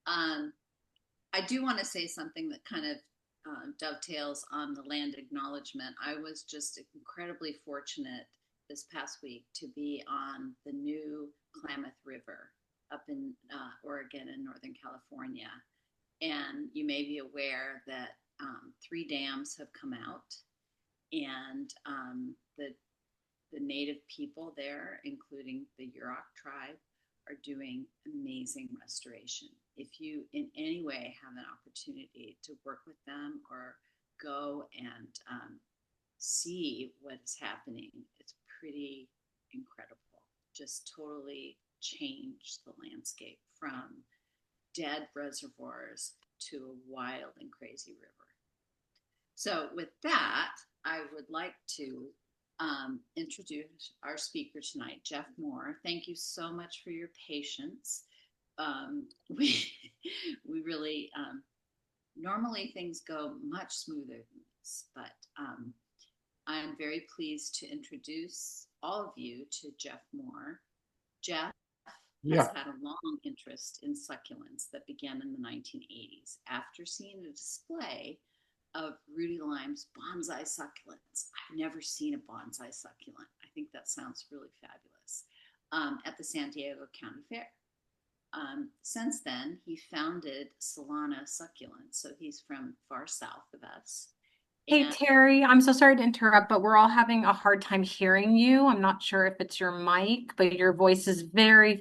Um, I do want to say something that kind of dovetails on the land acknowledgement. I was just incredibly fortunate this past week to be on the new Klamath River up in Oregon and Northern California. And you may be aware that 3 dams have come out, and the native people there, including the Yurok tribe, are doing amazing restoration. If you in any way have an opportunity to work with them or go and see what is happening, it's pretty incredible. Just totally changed the landscape from dead reservoirs to a wild and crazy river. So with that, I would like to introduce our speaker tonight, Jeff Moore. Thank you so much for your patience. We really, normally things go much smoother than this, but I'm very pleased to introduce all of you to Jeff Moore. Jeff has had a long interest in succulents that began in the 1980s after seeing a display of Rudy Lime's bonsai succulents. I've never seen a bonsai succulent. I think that sounds really fabulous. At the San Diego County Fair. Since then, he founded Solana Succulents. So he's from far south of us. Hey, Terry, I'm so sorry to interrupt, but we're all having a hard time hearing you. I'm not sure if it's your mic, but your voice is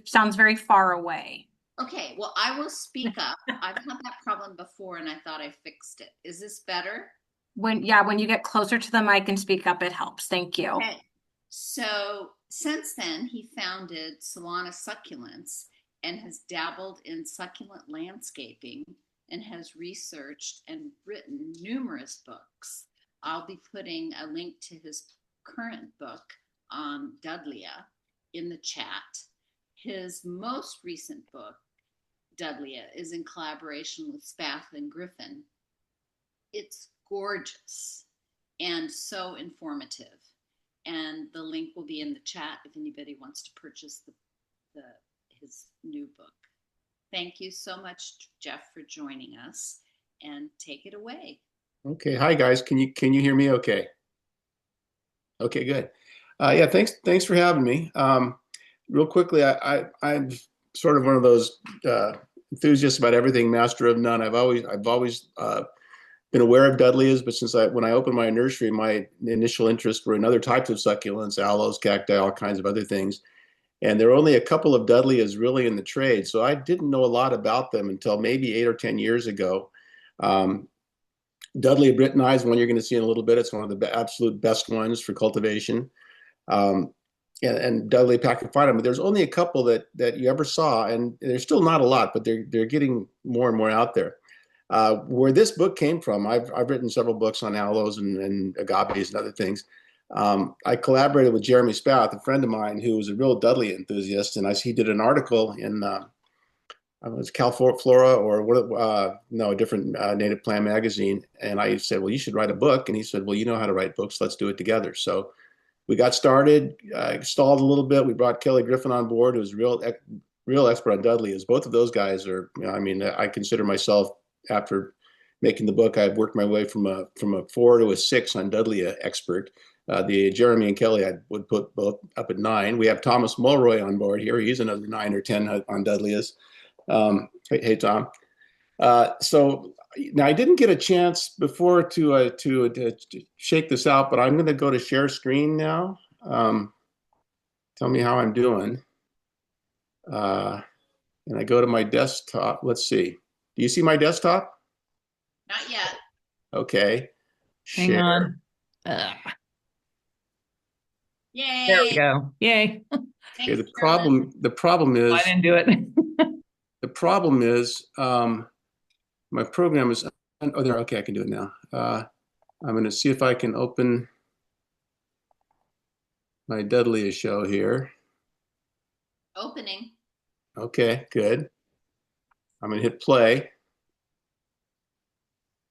sounds very far away. Okay, well, I will speak up. I've had that problem before and I thought I fixed it. Is this better? When you get closer to the mic and speak up, it helps. Thank you. Okay. So since then, he founded Solana Succulents and has dabbled in succulent landscaping and has researched and written numerous books. I'll be putting a link to his current book on Dudleyas in the chat. His most recent book, Dudleyas, is in collaboration with Spath and Griffin. It's gorgeous and so informative. And the link will be in the chat if anybody wants to purchase his new book. Thank you so much, Jeff, for joining us, and take it away. Okay. Hi, guys. Can you hear me okay? Okay, good. Yeah, thanks for having me. Real quickly, I'm sort of one of those enthusiasts about everything, master of none. I've always been aware of Dudleyas, but when I opened my nursery, my initial interest were in other types of succulents, aloes, cacti, all kinds of other things. And there are only a couple of Dudleyas really in the trade. So I didn't know a lot about them until maybe 8 or 10 years ago. Dudleya Brittonii is one you're going to see in a little bit. It's one of the absolute best ones for cultivation. And Dudleya Pachyphytum. But there's only a couple that you ever saw, and there's still not a lot, but they're getting more and more out there. Where this book came from, I've written several books on aloes and agaves and other things. I collaborated with Jeremy Spath, a friend of mine who was a real Dudley enthusiast, and he did an article in was Flora or a different native plant magazine. And I said, well, you should write a book. And he said, well, you know how to write books. Let's do it together. So we got started, stalled a little bit. We brought Kelly Griffin on board, who was real expert on Dudleyas. Both of those guys are, I consider myself, after making the book, I've worked my way from a 4 to a 6 on Dudleya expert. The Jeremy and Kelly, I would put both up at 9. We have Thomas Mulroy on board here. He's another 9 or 10 on Dudleyas. Hey, Tom. So now I didn't get a chance before to shake this out, but I'm going to go to share screen now. Tell me how I'm doing. And I go to my desktop. Let's see. Do you see my desktop? Not yet. Okay. Hang Share. on. Yay. There we go. Yay. Okay, the problem is I didn't do it. the problem is my program is there. Okay, I can do it now. I'm going to see if I can open my Dudleyas show here. Opening. Okay, good. I'm going to hit play.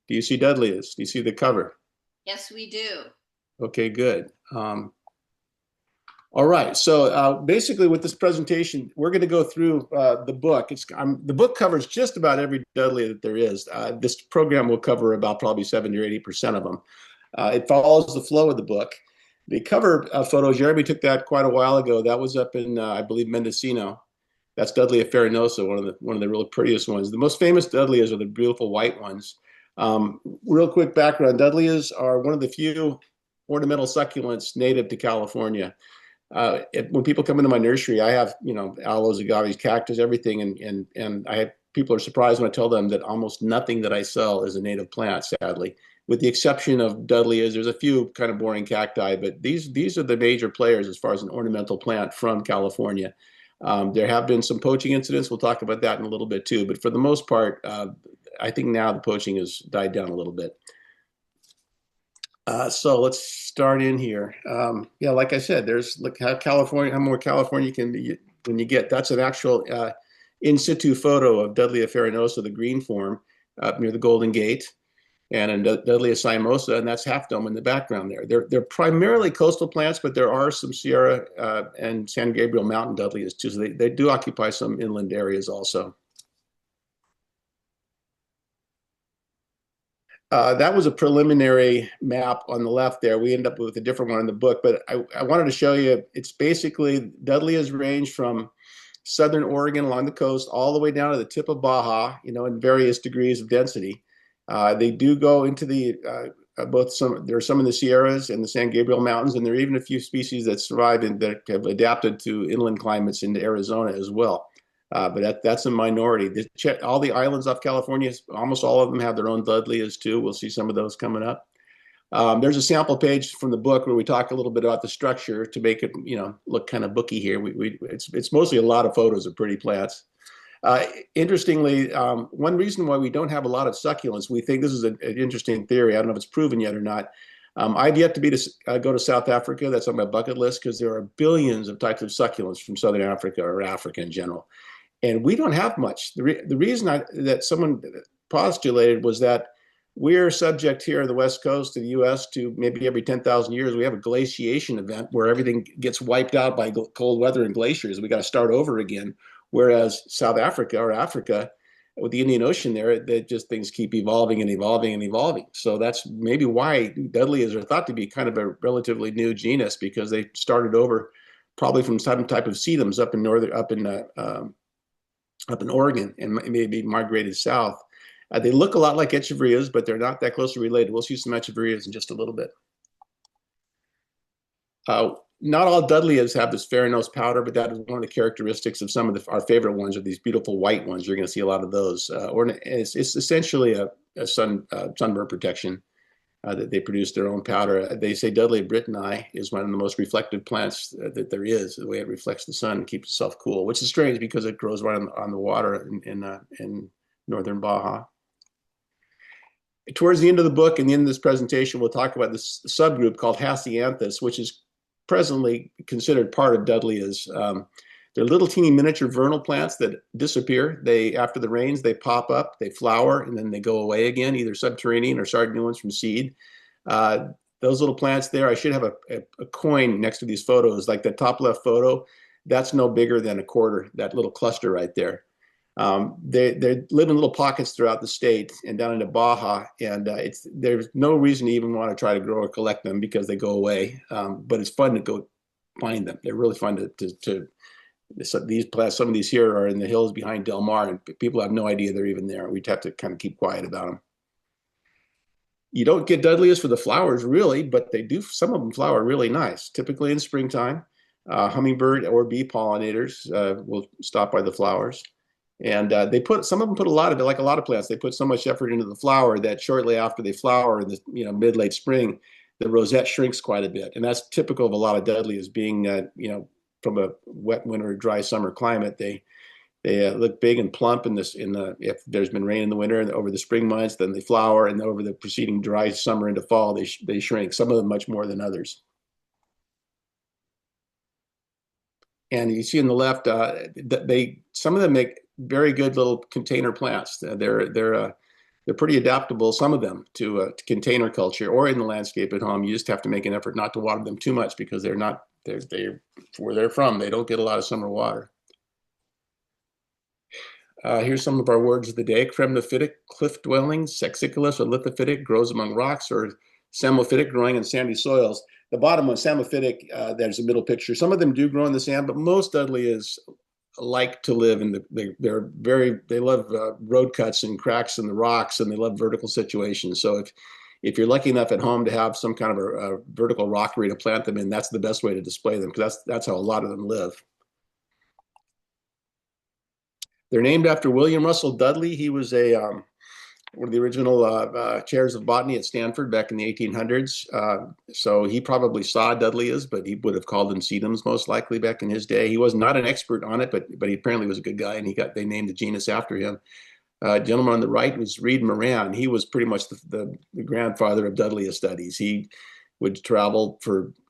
Do you see Dudleyas? Do you see the cover? Yes, we do. Okay, good. All right. So basically, with this presentation, we're going to go through the book. The book covers just about every Dudley that there is. This program will cover about probably 70 or 80% of them. It follows the flow of the book. The cover photo, Jeremy took that quite a while ago. That was up in, I believe, Mendocino. That's Dudleya farinosa, one of the really prettiest ones. The most famous Dudleyas are the beautiful white ones. Real quick background: Dudleyas are one of the few ornamental succulents native to California. When people come into my nursery, I have, aloes, agaves, cactus, everything, and people are surprised when I tell them that almost nothing that I sell is a native plant, sadly, with the exception of Dudleyas. There's a few kind of boring cacti, but these are the major players as far as an ornamental plant from California. There have been some poaching incidents. We'll talk about that in a little bit too, but for the most part, I think now the poaching has died down a little bit. So let's start in here. Yeah, like I said, look how more California can be when you get. That's an actual in situ photo of Dudleya farinosa, the green form, up near the Golden Gate, and in Dudleya cymosa, and that's Half Dome in the background there. They're primarily coastal plants, but there are some Sierra and San Gabriel Mountain Dudleyas too. So they do occupy some inland areas also. That was a preliminary map on the left there. We end up with a different one in the book, but I wanted to show you, it's basically Dudleyas range from southern Oregon along the coast all the way down to the tip of Baja, in various degrees of density. They do go into there are some in the Sierras and the San Gabriel Mountains, and there are even a few species that survive that have adapted to inland climates into Arizona as well. But that's a minority. All the islands off California, almost all of them have their own Dudleyas too. We'll see some of those coming up. There's a sample page from the book where we talk a little bit about the structure to make it, look kind of booky here. It's mostly a lot of photos of pretty plants. Interestingly, one reason why we don't have a lot of succulents, we think this is an interesting theory. I don't know if it's proven yet or not. I've yet to go to South Africa. That's on my bucket list because there are billions of types of succulents from Southern Africa or Africa in general. And we don't have much. The reason that someone postulated was that we're subject here on the West Coast of the U.S. to maybe every 10,000 years, we have a glaciation event where everything gets wiped out by cold weather and glaciers. We got to start over again. Whereas South Africa or Africa, with the Indian Ocean there, things keep evolving and evolving and evolving. So that's maybe why Dudleyas are thought to be kind of a relatively new genus, because they started over probably from some type of sedums up in Oregon and maybe migrated south. They look a lot like echeverias, but they're not that closely related. We'll see some echeverias in just a little bit. Not all Dudleyas have this farinose powder, but that is one of the characteristics of some of our favorite ones, are these beautiful white ones. You're going to see a lot of those. It's essentially a sunburn protection that they produce their own powder. They say Dudleya brittani is one of the most reflective plants that there is. The way it reflects the sun and keeps itself cool, which is strange because it grows right on the water in northern Baja. Towards the end of the book and the end of this presentation, we'll talk about this subgroup called Hacianthus, which is presently considered part of Dudleyas. They're little teeny miniature vernal plants that disappear. After the rains, they pop up, they flower, and then they go away again, either subterranean or started new ones from seed. Those little plants there, I should have a coin next to these photos. Like the top left photo, that's no bigger than a quarter, that little cluster right there. They live in little pockets throughout the state and down into Baja, and there's no reason to even want to try to grow or collect them because they go away. But it's fun to go find them. They're really fun these plants. Some of these here are in the hills behind Del Mar, and people have no idea they're even there. We'd have to kind of keep quiet about them. You don't get Dudleyas for the flowers really, but they do. Some of them flower really nice, typically in springtime. Hummingbird or bee pollinators will stop by the flowers. And some of them put like a lot of plants, they put so much effort into the flower that shortly after they flower in the mid-late spring, the rosette shrinks quite a bit. And that's typical of a lot of Dudleyas being, from a wet winter, dry summer climate. They look big and plump if there's been rain in the winter and over the spring months, then they flower, and over the preceding dry summer into fall, they shrink, some of them much more than others. And you see on the left, some of them make very good little container plants. They're pretty adaptable, some of them, to container culture or in the landscape at home. You just have to make an effort not to water them too much because they're not where they're from, they don't get a lot of summer water. Here's some of our words of the day. Cremnophytic, cliff dwelling, Sexicolous or lithophytic, grows among rocks, or Samophytic, growing in sandy soils. The bottom one, Samophytic, there's a middle picture. Some of them do grow in the sand, but most Dudleyas like to live in they love road cuts and cracks in the rocks, and they love vertical situations. So if you're lucky enough at home to have some kind of a vertical rockery to plant them in, that's the best way to display them, because that's how a lot of them live. They're named after William Russell Dudley. He was one of the original chairs of botany at Stanford back in the 1800s. So he probably saw Dudleyas, but he would have called them sedums most likely back in his day. He was not an expert on it, but he apparently was a good guy, and they named the genus after him. Gentleman on the right was Reed Moran. He was pretty much the grandfather of Dudleya studies. He would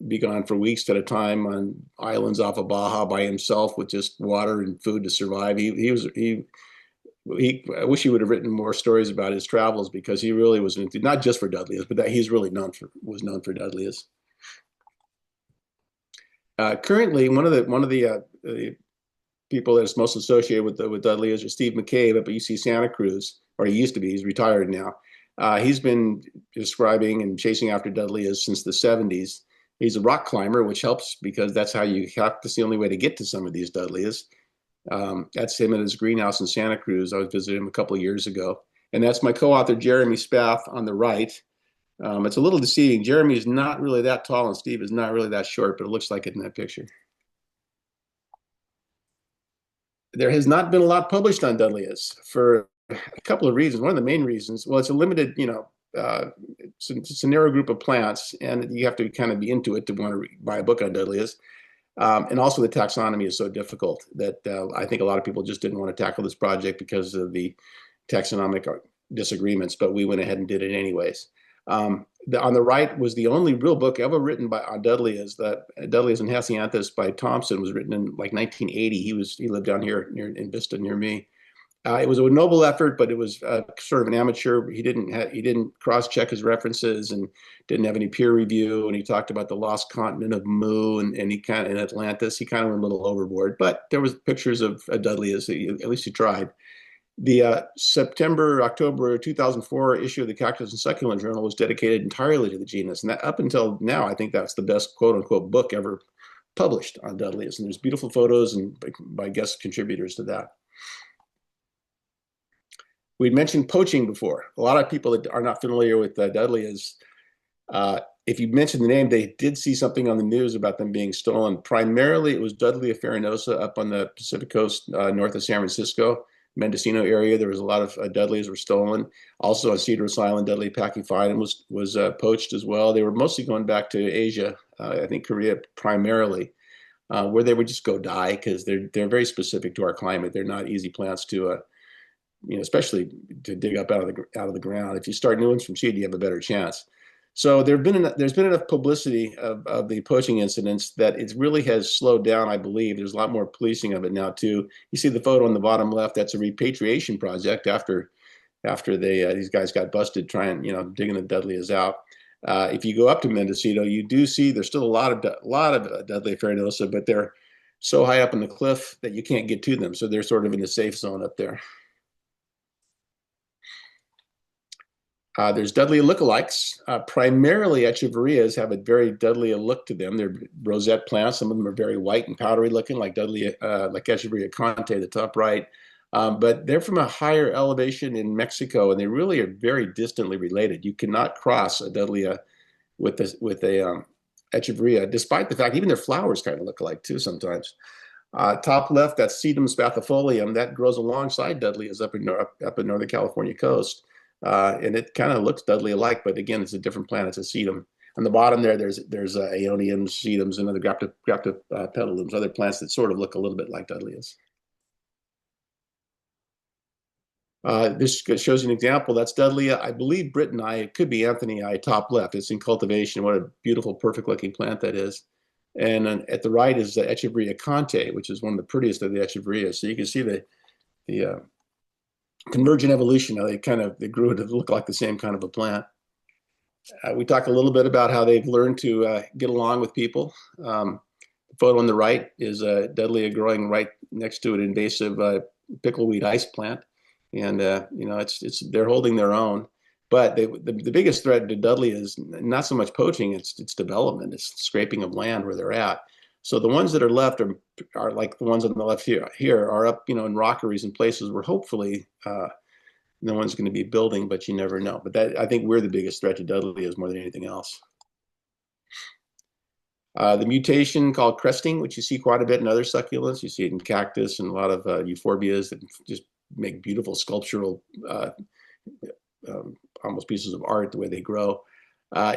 be gone for weeks at a time on islands off of Baja by himself with just water and food to survive. I wish he would have written more stories about his travels, because he really was into, not just for Dudleyas, but that he's really was known for Dudleyas. Currently, one of the people that's most associated with Dudleyas is Steve McCabe up at UC Santa Cruz, or he used to be. He's retired now. He's been describing and chasing after Dudleyas since the 70s. He's a rock climber, which helps because that's the only way to get to some of these Dudleyas. That's him at his greenhouse in Santa Cruz. I was visiting him a couple of years ago. And that's my co-author, Jeremy Spath, on the right. It's a little deceiving. Jeremy is not really that tall, and Steve is not really that short, but it looks like it in that picture. There has not been a lot published on Dudleyas for a couple of reasons. One of the main reasons, well, it's a limited, it's a narrow group of plants, and you have to kind of be into it to want to buy a book on Dudleyas. And also the taxonomy is so difficult that I think a lot of people just didn't want to tackle this project because of the taxonomic disagreements, but we went ahead and did it anyways. On the right was the only real book ever written on Dudleyas. Dudleyas and Hyacinthus by Thompson was written in like 1980. He lived down here in Vista near me. It was a noble effort, but it was sort of an amateur. He didn't cross-check his references and didn't have any peer review. And he talked about the lost continent of Mu and he kind of in Atlantis. He kind of went a little overboard, but there was pictures of Dudleyas. At least he tried. The October 2004 issue of the Cactus and Succulent Journal was dedicated entirely to the genus, and that, up until now, I think that's the best quote-unquote book ever published on Dudleyas. And there's beautiful photos and by guest contributors to that. We'd mentioned poaching before. A lot of people that are not familiar with Dudleyas, if you mention the name, they did see something on the news about them being stolen. Primarily, it was Dudleya farinosa up on the Pacific coast north of San Francisco, Mendocino area. There was a lot of Dudleyas were stolen. Also on Cedros Island, Dudleya pachyphytum was poached as well. They were mostly going back to Asia, I think Korea primarily, where they would just go die because they're very specific to our climate. They're not easy plants to especially to dig up out of the ground. If you start new ones from seed, you have a better chance. So there's been enough publicity of the poaching incidents that it really has slowed down, I believe. There's a lot more policing of it now too. You see the photo on the bottom left, that's a repatriation project after these guys got busted trying, digging the Dudleyas out. If you go up to Mendocino, you do see there's still a lot of Dudleya farinosa, but they're so high up on the cliff that you can't get to them. So they're sort of in the safe zone up there. There's Dudleya lookalikes. Primarily, Echeverias have a very Dudleya look to them. They're rosette plants. Some of them are very white and powdery looking, like Echeveria conte, the top right. But they're from a higher elevation in Mexico, and they really are very distantly related. You cannot cross a Dudleya with a Echeveria, despite the fact even their flowers kind of look alike too sometimes. Top left, that's Sedum spathifolium. That grows alongside Dudleyas up in Northern California coast. And it kind of looks Dudleya-like, but again, it's a different plant. It's a sedum. On the bottom there's Aeoniums, sedums, and other graptopetalums, other plants that sort of look a little bit like Dudleyas. This shows you an example. That's Dudleya, I believe, Brittoni. It could be Anthony I, top left. It's in cultivation. What a beautiful, perfect-looking plant that is. And at the right is Echeveria conte, which is one of the prettiest of the Echeverias. So you can see the convergent evolution. How they grew to look like the same kind of a plant. We talk a little bit about how they've learned to get along with people. photo on the right is a Dudleya growing right next to an invasive pickleweed ice plant, and it's they're holding their own. But the biggest threat to Dudley is not so much poaching; it's development, it's scraping of land where they're at. So the ones that are left are like the ones on the left here are up, in rockeries and places where hopefully no one's going to be building, but you never know. But I think we're the biggest threat to Dudleyas more than anything else. The mutation called cresting, which you see quite a bit in other succulents, you see it in cactus and a lot of euphorbias that just make beautiful sculptural, almost pieces of art the way they grow.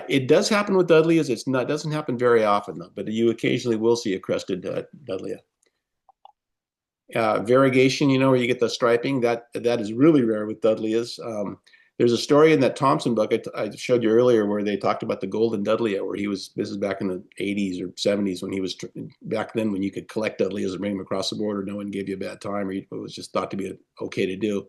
It does happen with Dudleyas. It doesn't happen very often though, but you occasionally will see a crested Dudleya. Variegation, where you get the striping, that is really rare with Dudleyas. There's a story in that Thompson book I showed you earlier where they talked about the golden Dudleya, where this is back in the 80s or 70s when he was, back then when you could collect Dudleyas and bring them across the border, no one gave you a bad time, or it was just thought to be okay to do.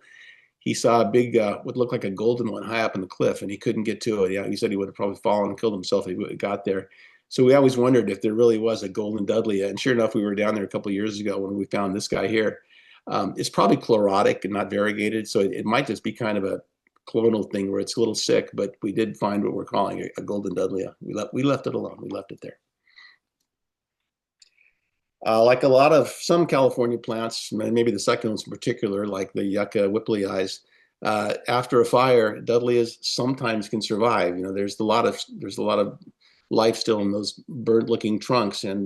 He saw a big, what looked like a golden one high up in the cliff, and he couldn't get to it. Yeah, he said he would have probably fallen and killed himself if he got there. So we always wondered if there really was a golden Dudleya. And sure enough, we were down there a couple of years ago when we found this guy here. It's probably chlorotic and not variegated, so it might just be kind of a clonal thing where it's a little sick, but we did find what we're calling a golden Dudleya. We left it alone. We left it there. Like some California plants, maybe the succulents in particular, like the yucca whippleyeyes, after a fire, Dudleyas sometimes can survive. There's a lot of life still in those burnt-looking trunks, and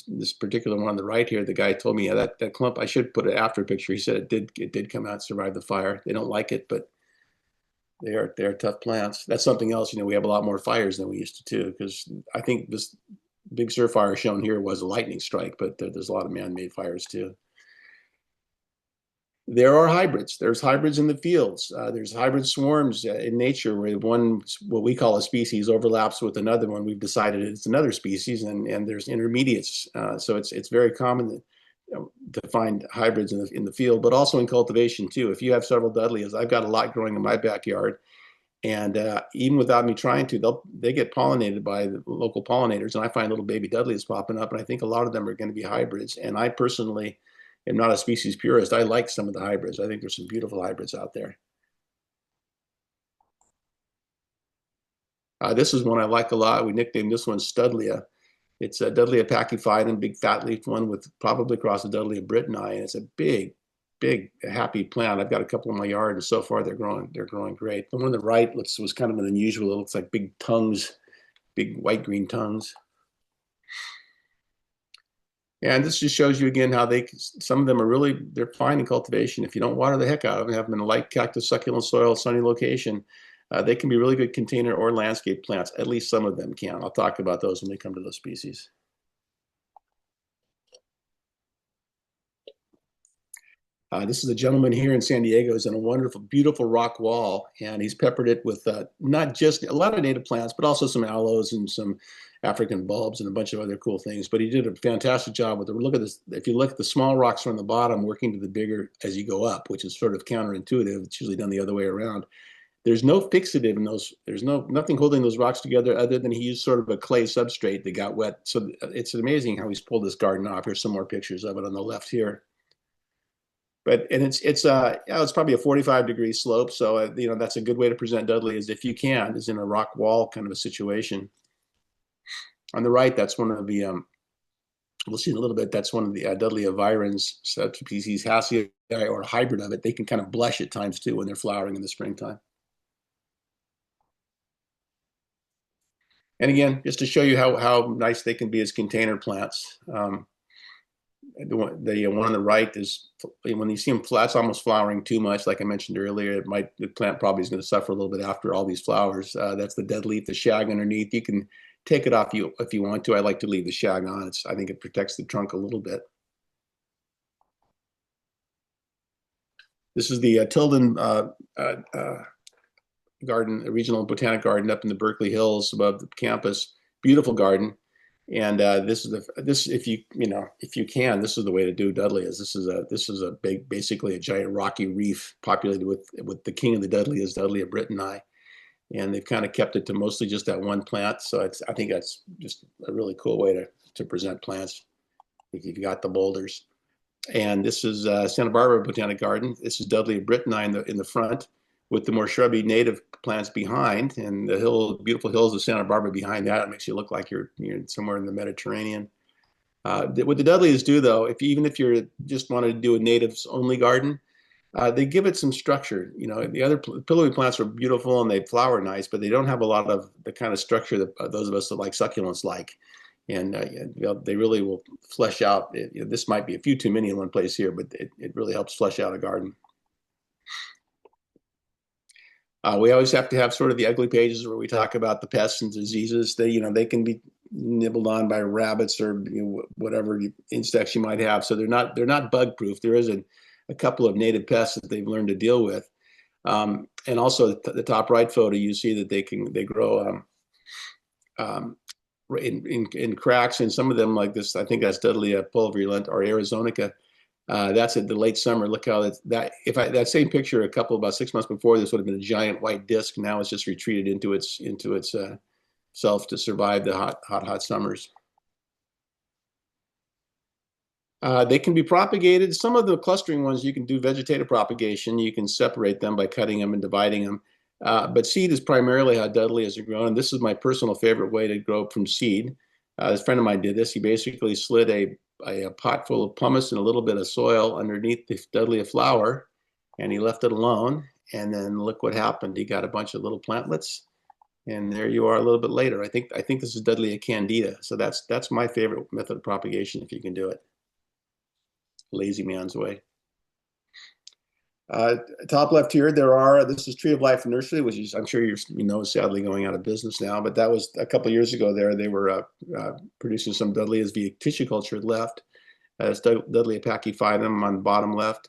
this particular one on the right here, the guy told me, yeah, that clump, I should put an after picture. He said it did come out, survive the fire. They don't like it, but they're tough plants. That's something else. We have a lot more fires than we used to too, because I think this Big Sur fire shown here was a lightning strike, but there's a lot of man-made fires too. There are hybrids. There's hybrids in the fields. There's hybrid swarms in nature where what we call a species, overlaps with another one. We've decided it's another species, and there's intermediates. So it's very common to find hybrids in the field, but also in cultivation too. If you have several Dudleyas, I've got a lot growing in my backyard, and even without me trying to, they get pollinated by the local pollinators, and I find little baby Dudleyas popping up, and I think a lot of them are going to be hybrids. And I personally am not a species purist. I like some of the hybrids. I think there's some beautiful hybrids out there. This is one I like a lot. We nicknamed this one Studleya. It's a Dudleya pachyphyton, big fat leaf one with probably across the Dudleya brittonii, and it's a big, happy plant. I've got a couple in my yard, and so far they're growing great. The one on the right was kind of an unusual. It looks like big tongues, big white-green tongues. And this just shows you again how some of them they're fine in cultivation. If you don't water the heck out of them, have them in a light cactus succulent soil, sunny location, they can be really good container or landscape plants. At least some of them can. I'll talk about those when we come to those species. This is a gentleman here in San Diego who's in a wonderful, beautiful rock wall, and he's peppered it with not just a lot of native plants, but also some aloes and some African bulbs and a bunch of other cool things. But he did a fantastic job with it. Look at this. If you look at the small rocks from the bottom, working to the bigger as you go up, which is sort of counterintuitive. It's usually done the other way around. There's no fixative in those. There's nothing holding those rocks together other than he used sort of a clay substrate that got wet. So it's amazing how he's pulled this garden off. Here's some more pictures of it on the left here. It's probably a 45-degree slope, so that's a good way to present Dudleyas if you can, is in a rock wall kind of a situation. On the right, that's one of the we'll see in a little bit. That's one of the Dudleya virens subspecies, Hassii, or a hybrid of it. They can kind of blush at times too when they're flowering in the springtime. And again, just to show you how nice they can be as container plants. The one on the right is, when you see them flat, it's almost flowering too much. Like I mentioned earlier, the plant probably is going to suffer a little bit after all these flowers. That's the dead leaf, the shag underneath. You can take it off if you want to. I like to leave the shag on. I think it protects the trunk a little bit. This is the Tilden garden, a regional botanic garden up in the Berkeley Hills above the campus. Beautiful garden. And if you can, this is the way to do Dudleyas. This is basically a giant rocky reef populated with the king of the Dudleyas, Dudleya brittonii, and they've kind of kept it to mostly just that one plant. So I think that's just a really cool way to present plants. if you've got the boulders. And this is Santa Barbara Botanic Garden. This is Dudley Brittani in the front, with the more shrubby native plants behind, and the beautiful hills of Santa Barbara behind that. It makes you look like you're somewhere in the Mediterranean. What the Dudleyas do, though, even if you're just wanted to do a natives only garden, they give it some structure. The other pillowy plants are beautiful and they flower nice, but they don't have a lot of the kind of structure that those of us that like succulents like. And they really will flesh out. This might be a few too many in one place here, but it really helps flesh out a garden. We always have to have sort of the ugly pages where we talk about the pests and diseases. They can be nibbled on by rabbits or whatever insects you might have. So they're not bug proof. There is a couple of native pests that they've learned to deal with. And also the top right photo, you see that they grow in cracks, and some of them like this. I think that's Dudleya pulverulent or Arizonica. That's at the late summer. Look how that same picture about 6 months before, this would have been a giant white disc. Now it's just retreated into its self to survive the hot summers. They can be propagated. Some of the clustering ones, you can do vegetative propagation. You can separate them by cutting them and dividing them. But seed is primarily how Dudleyas are grown. And this is my personal favorite way to grow from seed. This friend of mine did this. He basically slid a pot full of pumice and a little bit of soil underneath the Dudleya flower, and he left it alone. And then look what happened. He got a bunch of little plantlets, and there you are a little bit later. I think this is Dudleya candida. So that's my favorite method of propagation if you can do it. Lazy man's way. Top left here, this is Tree of Life Nursery, which is, I'm sure you know, sadly going out of business now, but that was a couple of years ago there. They were producing some Dudleyas via tissue culture left. It's Dudleya pachyphyllum on the bottom left.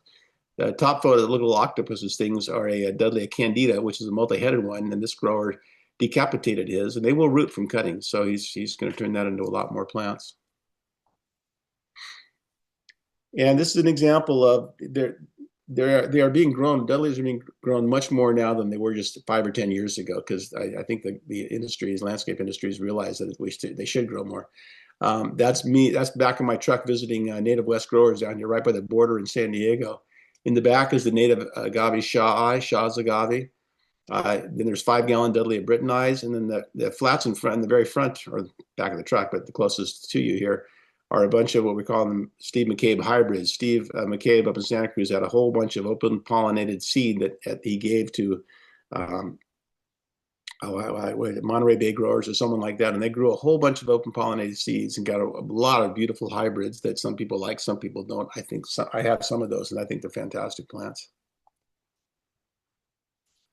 The top photo, the little octopuses things, are a Dudleya candida, which is a multi-headed one, and this grower decapitated his, and they will root from cutting, so he's going to turn that into a lot more plants. And this is an example of they are being grown. Dudleyas are being grown much more now than they were just 5 or 10 years ago, because I think the landscape industries realize that they should grow more. That's me. That's back in my truck visiting native West growers down here, right by the border in San Diego. In the back is the native agave Shaw's agave. Then there's 5-gallon Dudleya Brittani's, and then the flats in front, in the very front or back of the truck, but the closest to you here, are a bunch of what we call them Steve McCabe hybrids. Steve McCabe up in Santa Cruz had a whole bunch of open pollinated seed that he gave to Monterey Bay growers or someone like that. And they grew a whole bunch of open pollinated seeds and got a lot of beautiful hybrids that some people like, some people don't. I have some of those, and I think they're fantastic plants.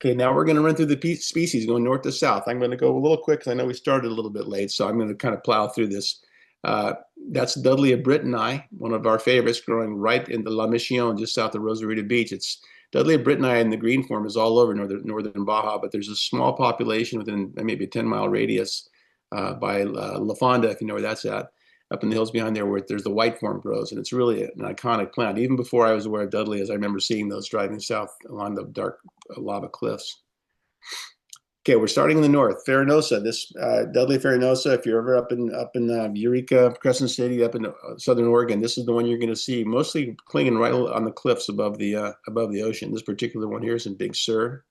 Okay, now we're going to run through the species going north to south. I'm going to go a little quick because I know we started a little bit late, so I'm going to kind of plow through this. That's Dudleya Brittani, one of our favorites, growing right in the La Mission, just south of Rosarito Beach. It's Dudleya Brittani in the green form is all over northern Baja, but there's a small population within maybe a 10-mile radius by La Fonda, if you know where that's at, up in the hills behind there where there's the white form grows, and it's really an iconic plant. Even before I was aware of Dudleyas, I remember seeing those driving south along the dark lava cliffs. Okay, we're starting in the north. Farinosa, this Dudleya farinosa. If you're ever up in Eureka, Crescent City, up in southern Oregon, this is the one you're going to see, mostly clinging right on the cliffs above the ocean. This particular one here is in Big Sur.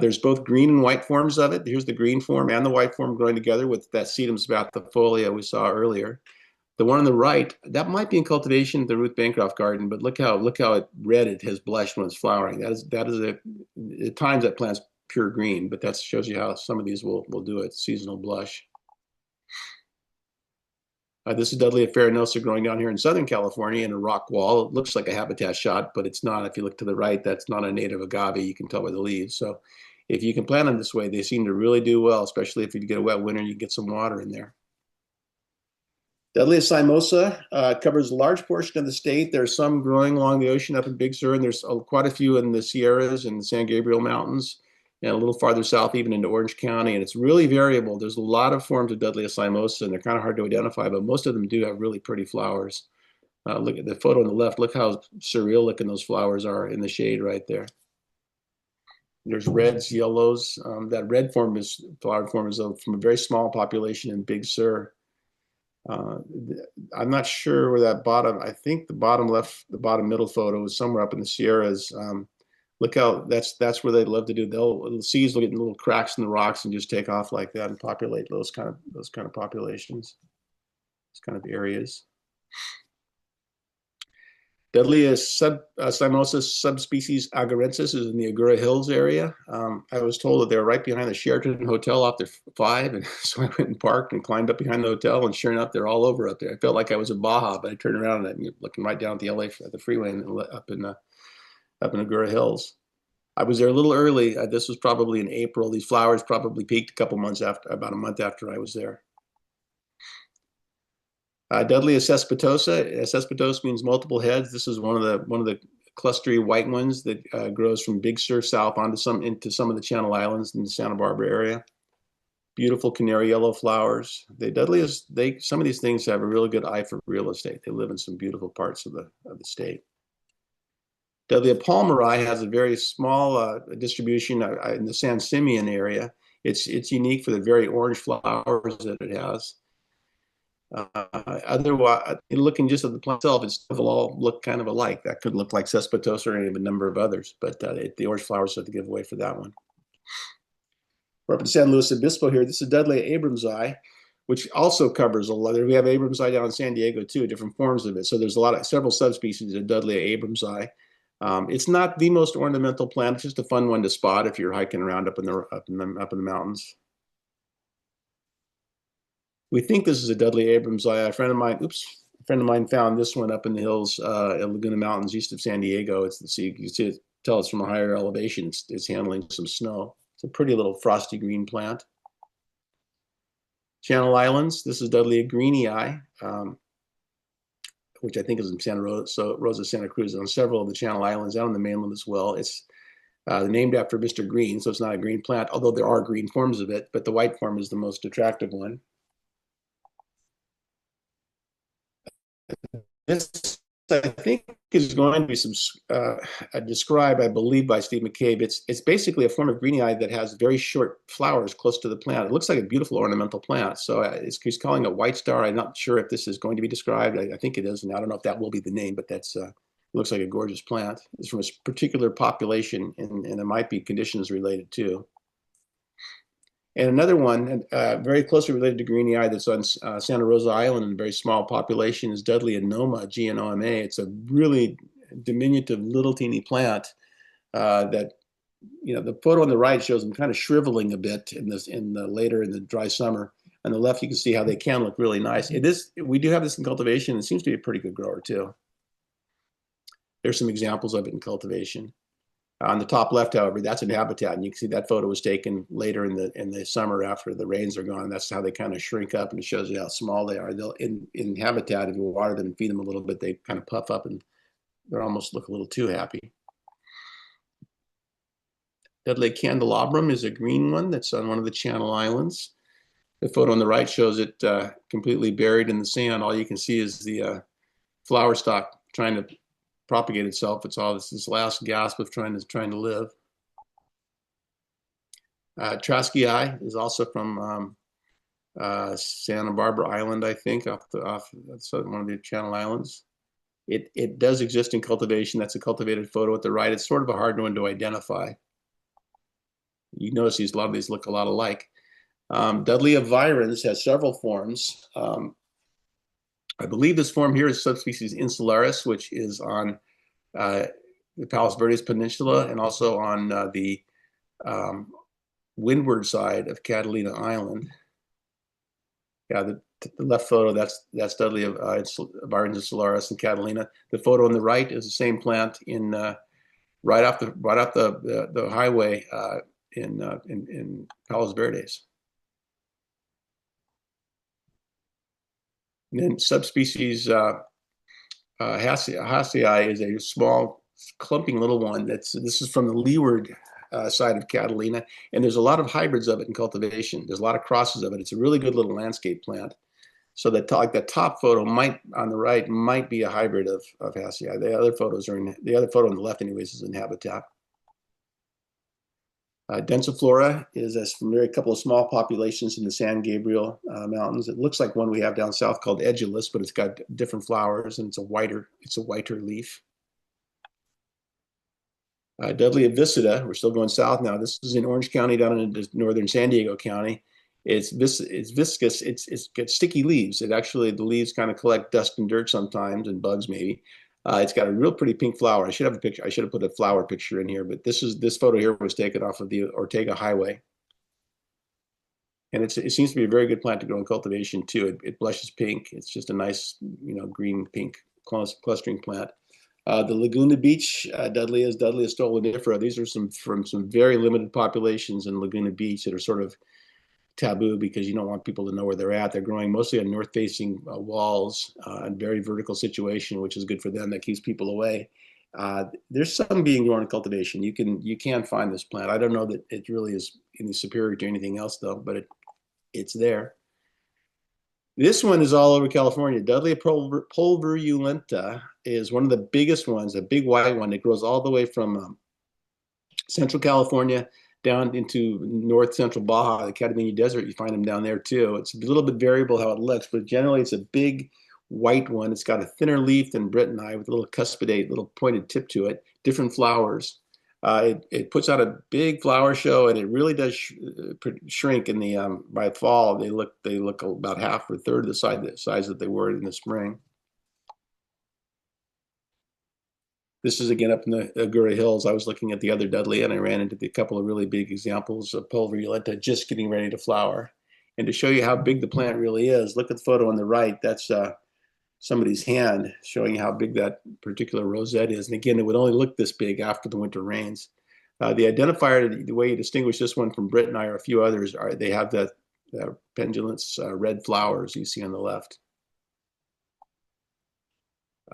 There's both green and white forms of it. Here's the green form and the white form growing together with that sedum spathifolia we saw earlier. The one on the right, that might be in cultivation at the Ruth Bancroft Garden, but look how red it has blushed when it's flowering. That is at times that plant's pure green, but that shows you how some of these will do it. Seasonal blush. This is Dudleya farinosa growing down here in Southern California in a rock wall. It looks like a habitat shot, but it's not. If you look to the right, that's not a native agave. You can tell by the leaves. So if you can plant them this way, they seem to really do well, especially if you get a wet winter, you get some water in there. Dudleya cymosa covers a large portion of the state. There's some growing along the ocean up in Big Sur, and there's quite a few in the Sierras and the San Gabriel Mountains, and a little farther south, even into Orange County. And it's really variable. There's a lot of forms of Dudleya cymosa, and they're kind of hard to identify, but most of them do have really pretty flowers. Look at the photo on the left. Look how surreal looking those flowers are in the shade right there. There's reds, yellows. That red flower form is from a very small population in Big Sur. Uh, I'm not sure where that bottom, I think the bottom middle photo is somewhere up in the Sierras. Look how that's where they love to do. The seeds will get in little cracks in the rocks and just take off like that and populate those kind of populations, those kind of areas. Dudleyas cymosus subspecies agarensis is in the Agura Hills area. I was told that they were right behind the Sheraton Hotel off the 5, and so I went and parked and climbed up behind the hotel, and sure enough, they're all over up there. I felt like I was in Baja, but I turned around and I'm looking right down at the LA at the freeway and up in Agura Hills. I was there a little early. This was probably in April. These flowers probably peaked about a month after I was there. Dudleyas cespitosa. Cespitose means multiple heads. This is one of the clustery white ones that grows from Big Sur south into some of the Channel Islands in the Santa Barbara area. Beautiful canary yellow flowers. Some of these things have a really good eye for real estate. They live in some beautiful parts of the state. Dudleya palmeri has a very small distribution in the San Simeon area. It's unique for the very orange flowers that it has. Otherwise, looking just at the plant itself, will all look kind of alike. That could look like cespitosa or any of a number of others, but the orange flowers have to give away for that one. We're up in San Luis Obispo here. This is Dudleya abramsi, which also covers a lot. We have abramsi down in San Diego too, different forms of it. So there's several subspecies of Dudleya abramsi. It's not the most ornamental plant. It's just a fun one to spot if you're hiking around up in the mountains. We think this is a Dudleya abramsi. A friend of mine found this one up in the hills at Laguna Mountains east of San Diego. You can tell it's from a higher elevation. It's handling some snow. It's a pretty little frosty green plant. Channel Islands. This is Dudleya greenii, which I think is in Santa Rosa, Santa Cruz, on several of the Channel Islands, out on the mainland as well. It's named after Mr. Green, so it's not a green plant, although there are green forms of it, but the white form is the most attractive one. This, I think, is going to be described, I believe, by Steve McCabe. It's basically a form of greenii that has very short flowers close to the plant. It looks like a beautiful ornamental plant. So he's calling it white star. I'm not sure if this is going to be described. I think it is, and I don't know if that will be the name, but it looks like a gorgeous plant. It's from a particular population, and it might be conditions related too. And another one, very closely related to greenii, that's on Santa Rosa Island in a very small population, is Dudleya noma, G-N-O-M-A. It's a really diminutive, little teeny plant that, the photo on the right shows them kind of shriveling a bit later in the dry summer. On the left, you can see how they can look really nice. We do have this in cultivation. It seems to be a pretty good grower too. There's some examples of it in cultivation. On the top left, however, that's in habitat, and you can see that photo was taken later in the summer after the rains are gone. That's how they kind of shrink up, and it shows you how small they are. They'll in habitat, if you water them and feed them a little bit, they kind of puff up and they almost look a little too happy. Dudleya candelabrum is a green one that's on one of the Channel Islands. The photo on the right shows it completely buried in the sand. All you can see is the flower stalk trying to propagate itself. It's all this last gasp of trying to live. Traskii is also from Santa Barbara Island, I think, that's one of the Channel Islands. It does exist in cultivation. That's a cultivated photo at the right. It's sort of a hard one to identify. You notice a lot of these look a lot alike. Dudleya virens has several forms. I believe this form here is subspecies insularis, which is on the Palos Verdes Peninsula and also on the windward side of Catalina Island. Yeah, the left photo, that's Dudleya virens insularis in Catalina. The photo on the right is the same plant in right off the highway in Palos Verdes. And then subspecies Hassii is a small, clumping little one. This is from the leeward side of Catalina, and there's a lot of hybrids of it in cultivation. There's a lot of crosses of it. It's a really good little landscape plant. So that the top photo on the right might be a hybrid of Hassii. The other photo on the left, anyways, is in habitat. Densiflora is from a couple of small populations in the San Gabriel Mountains. It looks like one we have down south called Edulus, but it's got different flowers and it's a whiter leaf. Dudleya viscida, we're still going south now. This is in Orange County down in northern San Diego County. It's viscous. It's got sticky leaves. The leaves kind of collect dust and dirt sometimes and bugs maybe. It's got a real pretty pink flower. I should have a picture. I should have put a flower picture in here, but this photo here was taken off of the Ortega Highway. And it seems to be a very good plant to grow in cultivation too. It blushes pink. It's just a nice, green pink clustering plant. The Laguna Beach Dudleyas stolonifera. These are from some very limited populations in Laguna Beach that are sort of taboo because you don't want people to know where they're at. They're growing mostly on north-facing walls and very vertical situation, which is good for them. That keeps people away. There's some being grown in cultivation. You can find this plant. I don't know that it really is any superior to anything else though, but it's there. This one is all over California. Dudleya pulverulenta is one of the biggest ones, a big white one that grows all the way from Central California down into north central Baja, the Catamini Desert. You find them down there too. It's a little bit variable how it looks, but generally it's a big white one. It's got a thinner leaf than Brittany with a little cuspidate, little pointed tip to it, different flowers. It puts out a big flower show, and it really does shrink in the by fall. They look about half or a third of the size that they were in the spring. This is again up in the Agoura Hills. I was looking at the other Dudley, and I ran into a couple of really big examples of pulverulenta just getting ready to flower. And to show you how big the plant really is, look at the photo on the right. That's somebody's hand showing how big that particular rosette is. And again, it would only look this big after the winter rains. The identifier, the way you distinguish this one from Brittany or a few others, they have the pendulous red flowers you see on the left.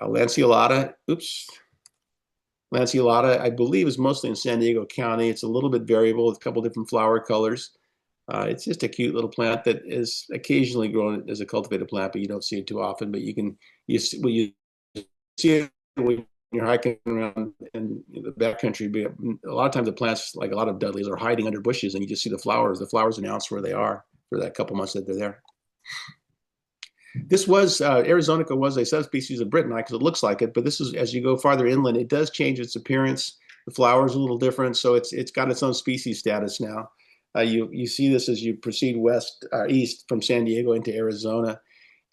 Lanceolata, Lanceolata, I believe, is mostly in San Diego County. It's a little bit variable with a couple different flower colors. It's just a cute little plant that is occasionally grown as a cultivated plant, but you don't see it too often. But you see it when you're hiking around in the backcountry. But a lot of times the plants, like a lot of Dudleys, are hiding under bushes, and you just see the flowers. The flowers announce where they are for that couple months that they're there. This was, Arizonica was a subspecies of Brittany because it looks like it, but this is, as you go farther inland, it does change its appearance. The flower's a little different, so it's got its own species status now. You see this as you proceed east from San Diego into Arizona.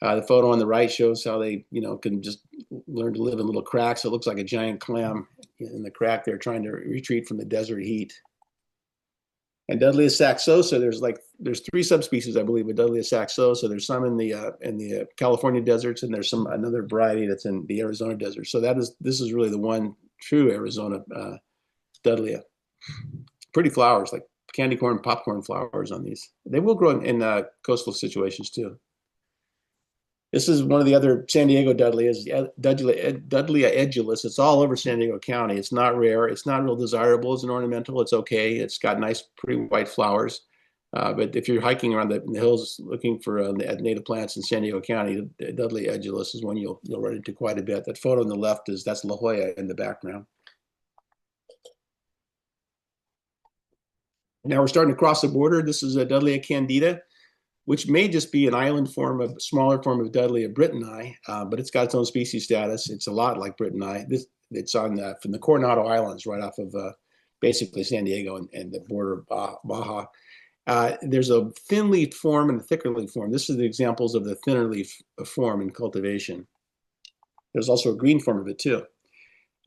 The photo on the right shows how they, can just learn to live in little cracks. It looks like a giant clam in the crack. They're trying to retreat from the desert heat. And Dudleyas saxosa, there's three subspecies, I believe, of Dudleyas saxosa. There's some in the California deserts, and there's another variety that's in the Arizona desert. So this is really the one true Arizona Dudleya. Pretty flowers, like candy corn, popcorn flowers on these. They will grow in coastal situations too. This is one of the other San Diego Dudleyas, Dudleya edulus. It's all over San Diego County. It's not rare. It's not real desirable as an ornamental. It's okay. It's got nice, pretty white flowers. But if you're hiking around the hills looking for native plants in San Diego County, Dudleya edulus is one you'll run into quite a bit. That photo on the left that's La Jolla in the background. Now we're starting to cross the border. This is a Dudleya candida, which may just be an island smaller form of Dudleya brittany, but it's got its own species status. It's a lot like Brittany. It's from the Coronado Islands, right off of basically San Diego and the border of Baja. There's a thin leaf form and a thicker leaf form. This is the examples of the thinner leaf form in cultivation. There's also a green form of it too.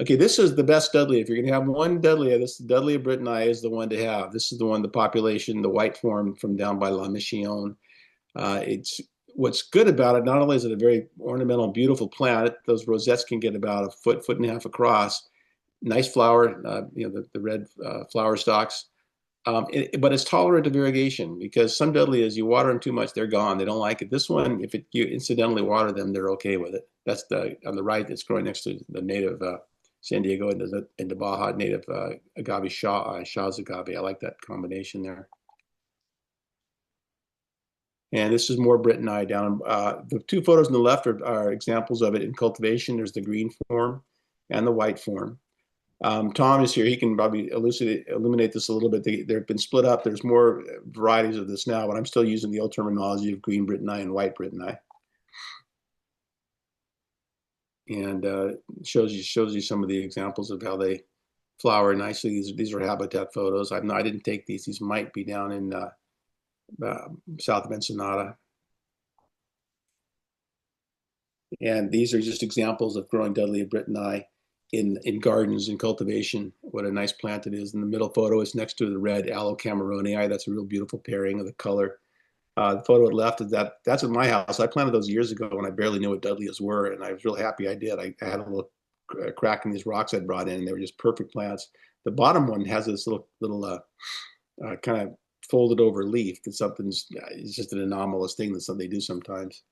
Okay, this is the best Dudleya. If you're going to have one Dudleya, this Dudleya brittany is the one to have. This is the one, the population, the white form from down by La Mission. What's good about it. Not only is it a very ornamental, beautiful plant, those rosettes can get about a foot and a half across. Nice flower, the red flower stalks. But it's tolerant of irrigation because some Dudleyas, you water them too much, they're gone. They don't like it. This one, if you incidentally water them, they're okay with it. That's on the right. It's growing next to the native San Diego and the Baja native agave Shaw's agave. I like that combination there. And this is more Brittany down. The two photos on the left are examples of it in cultivation. There's the green form and the white form. Tom is here. He can probably illuminate this a little bit. They've been split up. There's more varieties of this now, but I'm still using the old terminology of green Brittany and white Brittany. And shows you some of the examples of how they flower nicely. These are habitat photos. I didn't take these. These might be down in south of Ensenada. And these are just examples of growing Dudleya Brittany in gardens and cultivation. What a nice plant it is. In the middle photo is next to the red Aloe Cameronii. That's a real beautiful pairing of the color. The photo at left is that's at my house. I planted those years ago when I barely knew what Dudleyas were, and I was real happy I did. I had a little crack in these rocks I'd brought in, and they were just perfect plants. The bottom one has this little kind of folded over leaf. It's just an anomalous thing that they do sometimes.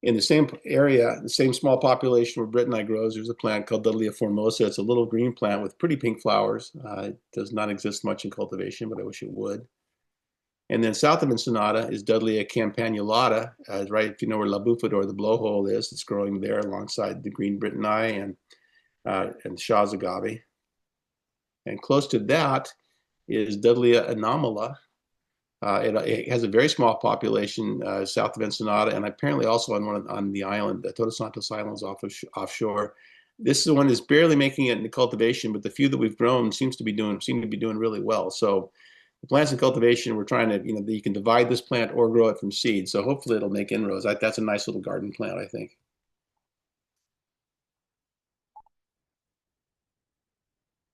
In the same area, the same small population where Brittany grows, there's a plant called Dudleya formosa. It's a little green plant with pretty pink flowers. It does not exist much in cultivation, but I wish it would. And then south of Ensenada is Dudleya campanulata, right if you know where La Bufador, the blowhole is. It's growing there alongside the green Brittany and Shaw's agave. And close to that is Dudleya anomala. It has a very small population south of Ensenada, and apparently also on the island, the Todos Santos Islands offshore. This is the one that's barely making it into cultivation, but the few that we've grown seem to be doing really well. So the plants in cultivation, we're trying to, you can divide this plant or grow it from seed. So hopefully it'll make inroads. That's a nice little garden plant, I think.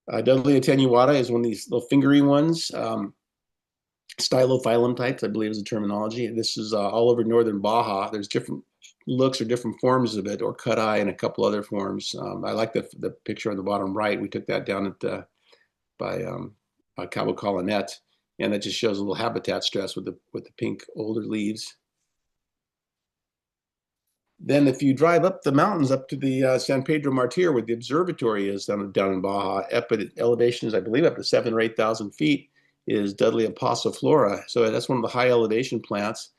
Dudleya attenuata is one of these little fingery ones. Stylophyllum types, I believe is the terminology. This is all over northern Baja. There's different looks or different forms of it, or cut-eye and a couple other forms. I like the picture on the bottom right. We took that down by Cabo Colonet, and that just shows a little habitat stress with the pink older leaves. Then if you drive up the mountains up to the San Pedro Martir, where the observatory is down in Baja, up at elevations, I believe up to 7,000 or 8,000 feet, is Dudleya passiflora. So that's one of the high elevation plants.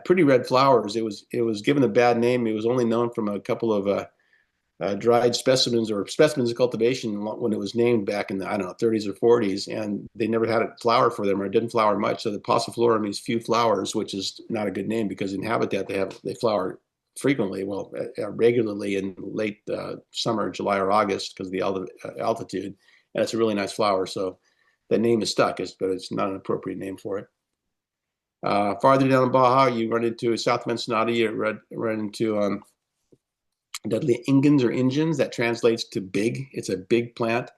Pretty red flowers. It was given a bad name. It was only known from a couple of dried specimens or specimens of cultivation when it was named back in the, 30s or 40s, and they never had a flower for them, or it didn't flower much. So the passiflora means few flowers, which is not a good name because in habitat they flower frequently, regularly in late summer, July or August, because of the altitude, and it's a really nice flower. So the name is stuck, but it's not an appropriate name for it. Farther down in Baja, you run into south of Ensenada, you run into Dudleya ingens or ingens. That translates to big. It's a big plant,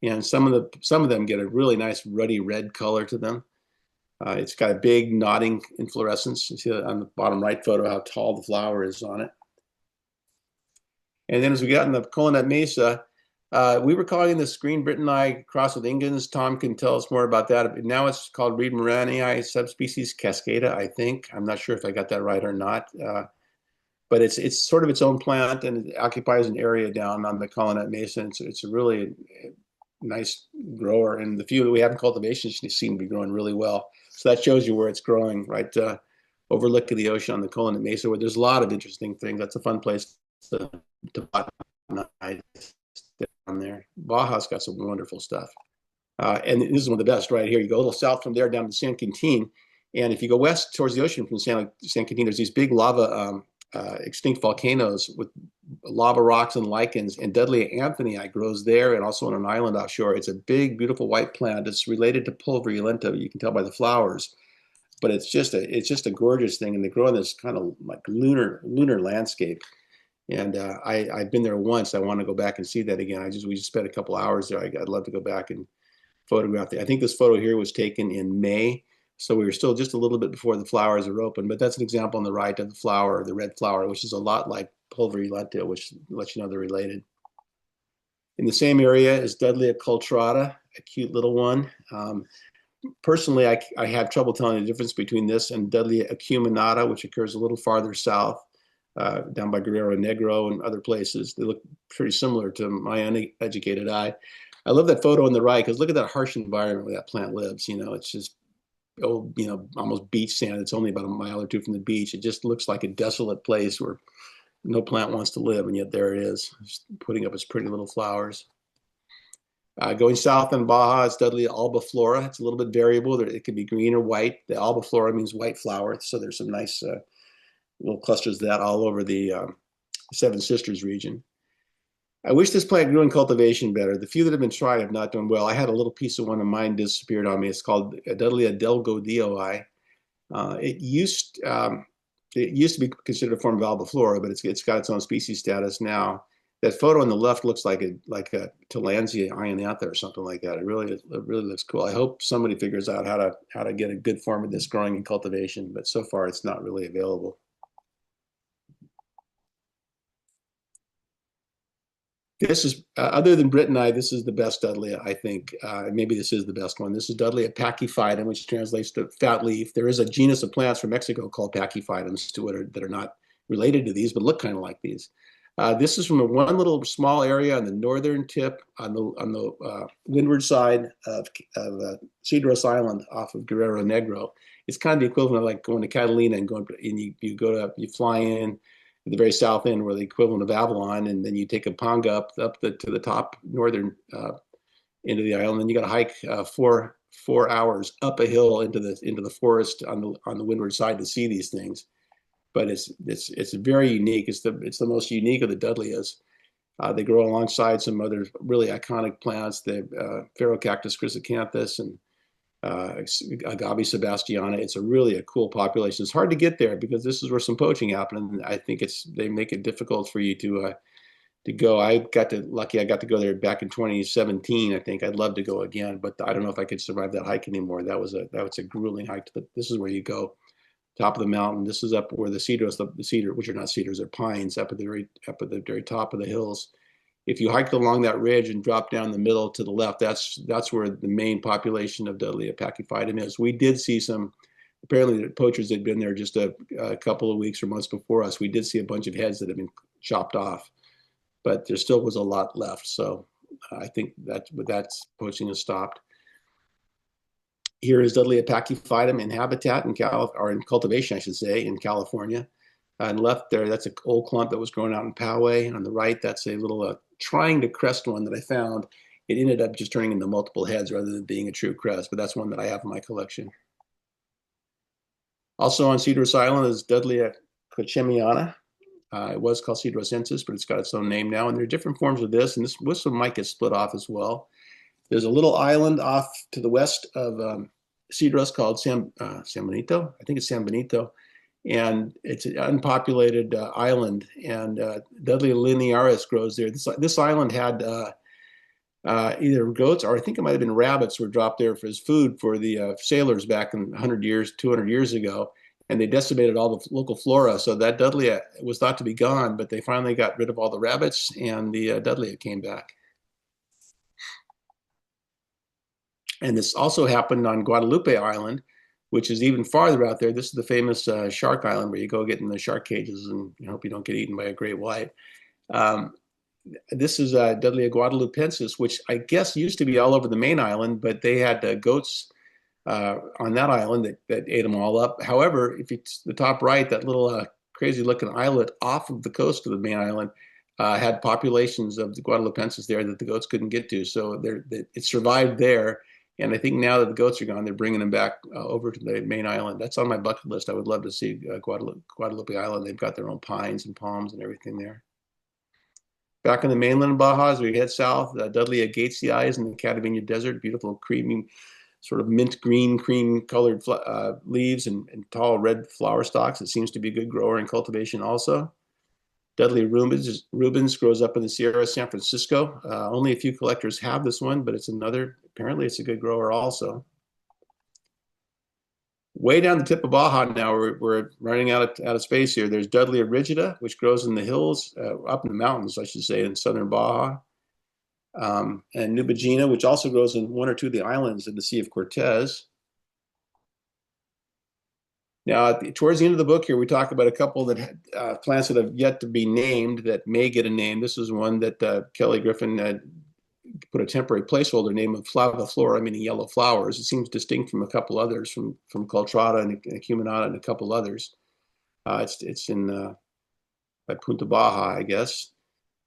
and some of them get a really nice ruddy red color to them. It's got a big nodding inflorescence. You see on the bottom right photo how tall the flower is on it. And then as we got in the Colonet Mesa, we were calling this green Brittany cross with ingens. Tom can tell us more about that. Now it's called Reed Moranii subspecies Cascada, I think. I'm not sure if I got that right or not. But it's sort of its own plant, and it occupies an area down on the Colonet Mesa. And so it's a really nice grower. And the few that we have in cultivation seem to be growing really well. So that shows you where it's growing, right overlooking the ocean on the Colonet Mesa, where there's a lot of interesting things. That's a fun place to down there. Baja's got some wonderful stuff. And this is one of the best right here. You go a little south from there down to San Quintin. And if you go west towards the ocean from San Quintin, there's these big lava extinct volcanoes with lava rocks and lichens. And Dudleya anthonyi grows there and also on an island offshore. It's a big, beautiful white plant. It's related to Pulveria lenta. You can tell by the flowers. But it's just a gorgeous thing. And they grow in this kind of like lunar landscape. And I've been there once. I want to go back and see that again. We just spent a couple hours there. I'd love to go back and photograph it. I think this photo here was taken in May, so we were still just a little bit before the flowers are open. But that's an example on the right of the flower, the red flower, which is a lot like Pulveria lenta, which lets you know they're related. In the same area is Dudleya culturata, a cute little one. Personally, I have trouble telling the difference between this and Dudleya acuminata, which occurs a little farther south. Down by Guerrero Negro and other places. They look pretty similar to my uneducated eye. I love that photo on the right because look at that harsh environment where that plant lives. It's just almost beach sand. It's only about a mile or two from the beach. It just looks like a desolate place where no plant wants to live, and yet there it is, just putting up its pretty little flowers. Going south in Baja, it's Dudley albiflora. It's a little bit variable. It could be green or white. The albiflora means white flower, so there's some nice little clusters of that all over the Seven Sisters region. I wish this plant grew in cultivation better. The few that have been tried have not done well. I had a little piece of one of mine disappeared on me. It's called Dudleya delgodioi. It used to be considered a form of albiflora, but it's got its own species status now. That photo on the left looks like a Tillandsia ionantha or something like that. It really looks cool. I hope somebody figures out how to get a good form of this growing in cultivation, but so far it's not really available. This is, other than Brittany, this is the best Dudleya, I think. Maybe this is the best one. This is Dudleya pachyphytum, which translates to fat leaf. There is a genus of plants from Mexico called pachyphytums that are not related to these, but look kind of like these. This is from one little small area on the northern tip, on the windward side of Cedros Island off of Guerrero Negro. It's kind of the equivalent of like going to Catalina and you fly in at the very south end, where the equivalent of Avalon, and then you take a panga up to the top northern end of the island. Then you got to hike 4 hours up a hill into the forest on the windward side to see these things. But it's very unique. It's the most unique of the Dudleyas. They grow alongside some other really iconic plants, the Pherocactus chrysocanthus and Agave sebastiana. It's really a cool population. It's hard to get there because this is where some poaching happened, and I think they make it difficult for you to go. I got to go there back in 2017. I think I'd love to go again, but I don't know if I could survive that hike anymore. That was a grueling hike. This is where you go, top of the mountain. This is up where the cedar, which are not cedars, they're pines, up at the very top of the hills. If you hiked along that ridge and dropped down the middle to the left, that's where the main population of Dudleya pachyphytum is. We did see some, apparently the poachers had been there just a couple of weeks or months before us. We did see a bunch of heads that had been chopped off, but there still was a lot left. So I think that's poaching has stopped. Here is Dudleya pachyphytum in habitat or in cultivation, I should say, in California. On the left there, that's an old clump that was growing out in Poway. On the right, that's a little trying to crest one that I found. It ended up just turning into multiple heads rather than being a true crest, but that's one that I have in my collection. Also on Cedros Island is Dudleya cochemiana. It was called Cedrosensis, but it's got its own name now. And there are different forms of this, and this one might get split off as well. There's a little island off to the west of Cedros called San Benito. I think it's San Benito. And it's an unpopulated island, and Dudleya linearis grows there. This island had either goats, or I think it might have been rabbits, were dropped there for his food for the sailors back in 200 years ago, and they decimated all the local flora. So that Dudleya was thought to be gone, but they finally got rid of all the rabbits, and the Dudleya came back. And this also happened on Guadalupe Island, which is even farther out there. This is the famous shark island where you go get in the shark cages and you hope you don't get eaten by a great white. This is Dudleya guadalupensis, which I guess used to be all over the main island, but they had goats on that island that ate them all up. However, if it's the top right, that little crazy looking islet off of the coast of the main island had populations of the guadalupensis there that the goats couldn't get to. So it survived there. And I think now that the goats are gone, they're bringing them back over to the main island. That's on my bucket list. I would love to see Guadalupe Island. They've got their own pines and palms and everything there. Back in the mainland Baja, as we head south, Dudleya gatesii is in the Cataveña Desert. Beautiful, creamy, sort of mint green, cream-colored leaves and tall red flower stalks. It seems to be a good grower in cultivation also. Dudleya rubens grows up in the Sierra San Francisco. Only a few collectors have this one, but apparently it's a good grower also. Way down the tip of Baja now, we're running out of space here. There's Dudleya rigida, which grows in the hills, up in the mountains, I should say, in southern Baja. And Nubigena, which also grows in one or two of the islands in the Sea of Cortez. Now, towards the end of the book here, we talk about a couple that plants that have yet to be named that may get a name. This is one that Kelly Griffin put a temporary placeholder name of flaviflora, meaning yellow flowers. It seems distinct from a couple others, from Cultrata and Acuminata and a couple others. It's in by Punta Baja, I guess.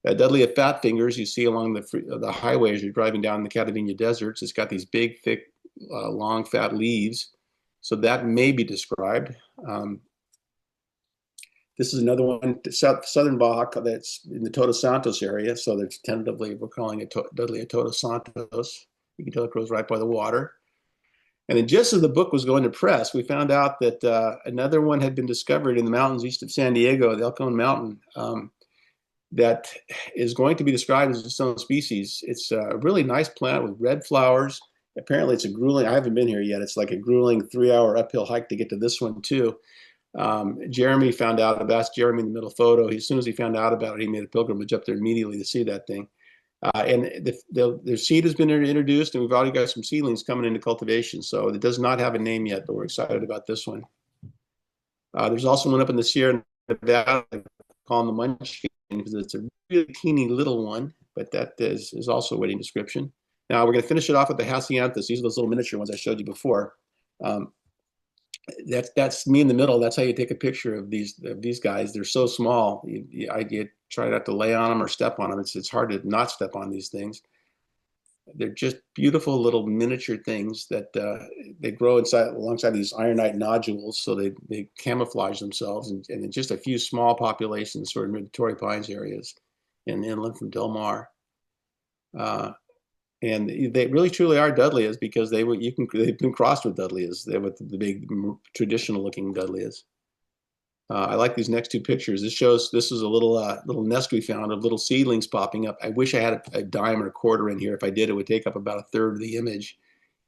Dudley of fat fingers you see along the highway as you're driving down the Catavina deserts. It's got these big, thick, long, fat leaves. So that may be described. This is another one, southern Baja, that's in the Todos Santos area. So that's tentatively, we're calling it Dudley of Todos Santos. You can tell it grows right by the water. And then just as the book was going to press, we found out that another one had been discovered in the mountains east of San Diego, the El Cajon Mountain, that is going to be described as its own species. It's a really nice plant with red flowers. Apparently it's a grueling, I haven't been here yet, it's like a grueling 3-hour uphill hike to get to this one too. Jeremy found out about, that's Jeremy in the middle photo. As soon as he found out about it, he made a pilgrimage up there immediately to see that thing. And the seed has been introduced, and we've already got some seedlings coming into cultivation. So it does not have a name yet, but we're excited about this one. There's also one up in the Sierra Nevada called the Munchkin, because it's a really teeny little one, but that is also awaiting description. Now we're going to finish it off with the Hacianthus. These are those little miniature ones I showed you before. That's me in the middle. That's how you take a picture of these guys. They're so small. You try not to lay on them or step on them. It's hard to not step on these things. They're just beautiful little miniature things that they grow alongside these ironite nodules, so they camouflage themselves, and in just a few small populations, sort of in the Torrey Pines areas, and inland from Del Mar. And they really truly are Dudleyas, because they've been crossed with Dudleyas. They're with the big traditional looking Dudleyas. I like these next two pictures. This is a little nest we found of little seedlings popping up. I wish I had a dime or a quarter in here. If I did, it would take up about a third of the image.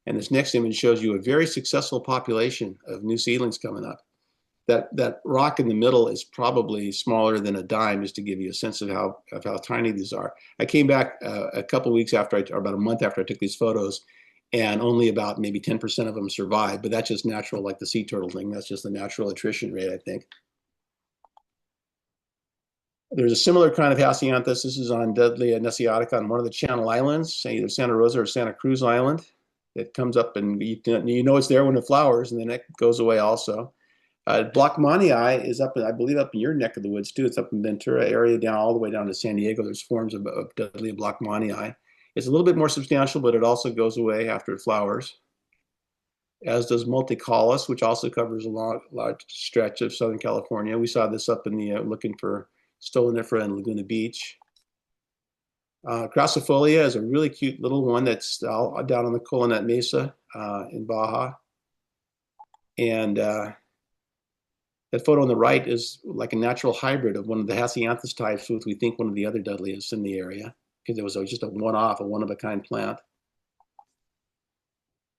And this next image shows you a very successful population of new seedlings coming up. That rock in the middle is probably smaller than a dime, just to give you a sense of how tiny these are. I came back a couple weeks after, or about a month after I took these photos, and only about maybe 10% of them survived. But that's just natural, like the sea turtle thing. That's just the natural attrition rate, I think. There's a similar kind of Hacianthus. This is on Dudleya nessiatica on one of the Channel Islands, either Santa Rosa or Santa Cruz Island. It comes up, and you know it's there when it flowers, and then it goes away also. Blockmanii is up, I believe, up in your neck of the woods too. It's up in Ventura area, down all the way down to San Diego. There's forms of Dudleya blockmanii. It's a little bit more substantial, but it also goes away after it flowers, as does multicaulis, which also covers a large stretch of Southern California. We saw this up in the looking for stolonifera in Laguna Beach. Crassifolia is a really cute little one that's down on the Colonet Mesa in Baja. And that photo on the right is like a natural hybrid of one of the Hacianthus types with, we think, one of the other Dudleyas in the area, because it was just a one-of-a-kind plant.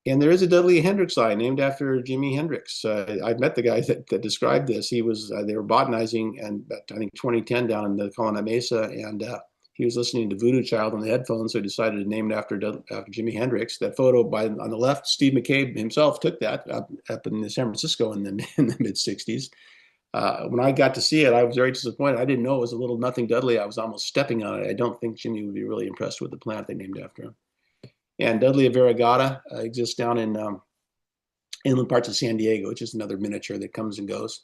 And there is a Dudleya hendrixi named after Jimi Hendrix. I've met the guy that described this. They were botanizing, and I think 2010 down in the Colorado Mesa, and he was listening to Voodoo Child on the headphones, so he decided to name it after Jimi Hendrix. That photo on the left, Steve McCabe himself took that up in San Francisco in the mid 60s. When I got to see it, I was very disappointed. I didn't know it was a little nothing Dudley. I was almost stepping on it. I don't think Jimmy would be really impressed with the plant they named after him. And Dudleya variegata exists down in inland parts of San Diego, which is another miniature that comes and goes.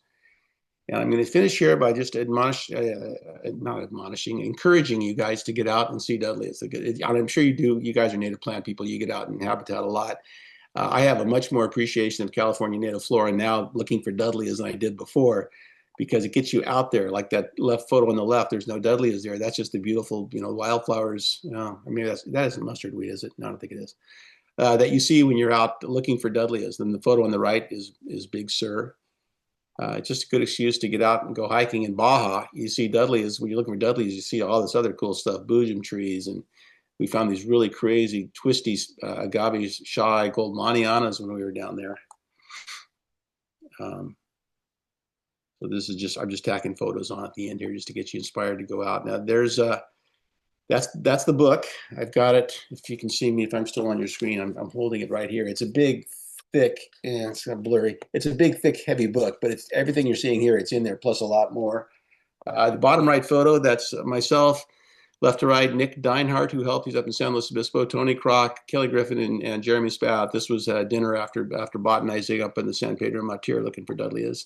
And I'm going to finish here by just encouraging you guys to get out and see Dudleyas. I'm sure you do. You guys are native plant people. You get out in habitat a lot. I have a much more appreciation of California native flora now looking for Dudleyas than I did before, because it gets you out there. Like that left photo on the left, there's no Dudleyas there. That's just the beautiful, wildflowers. I mean, that isn't mustard weed, is it? No, I don't think it is. That you see when you're out looking for Dudleyas. Then the photo on the right is Big Sur. It's just a good excuse to get out and go hiking in Baja. You see Dudleyas. When you're looking for Dudleyas, you see all this other cool stuff, boojum trees, and we found these really crazy, twisty agave shy goldmanianas when we were down there. So this is I'm just tacking photos on at the end here just to get you inspired to go out. Now there's that's the book. I've got it. If you can see me, if I'm still on your screen, I'm holding it right here. It's a big, thick, and it's kind of blurry. It's a big, thick, heavy book, but it's everything you're seeing here. It's in there plus a lot more. The bottom right photo, that's myself. Left to right, Nick Deinhardt, who helped. He's up in San Luis Obispo. Tony Kroc, Kelly Griffin, and Jeremy Spath. This was dinner after botanizing up in the San Pedro Matir looking for Dudleyas.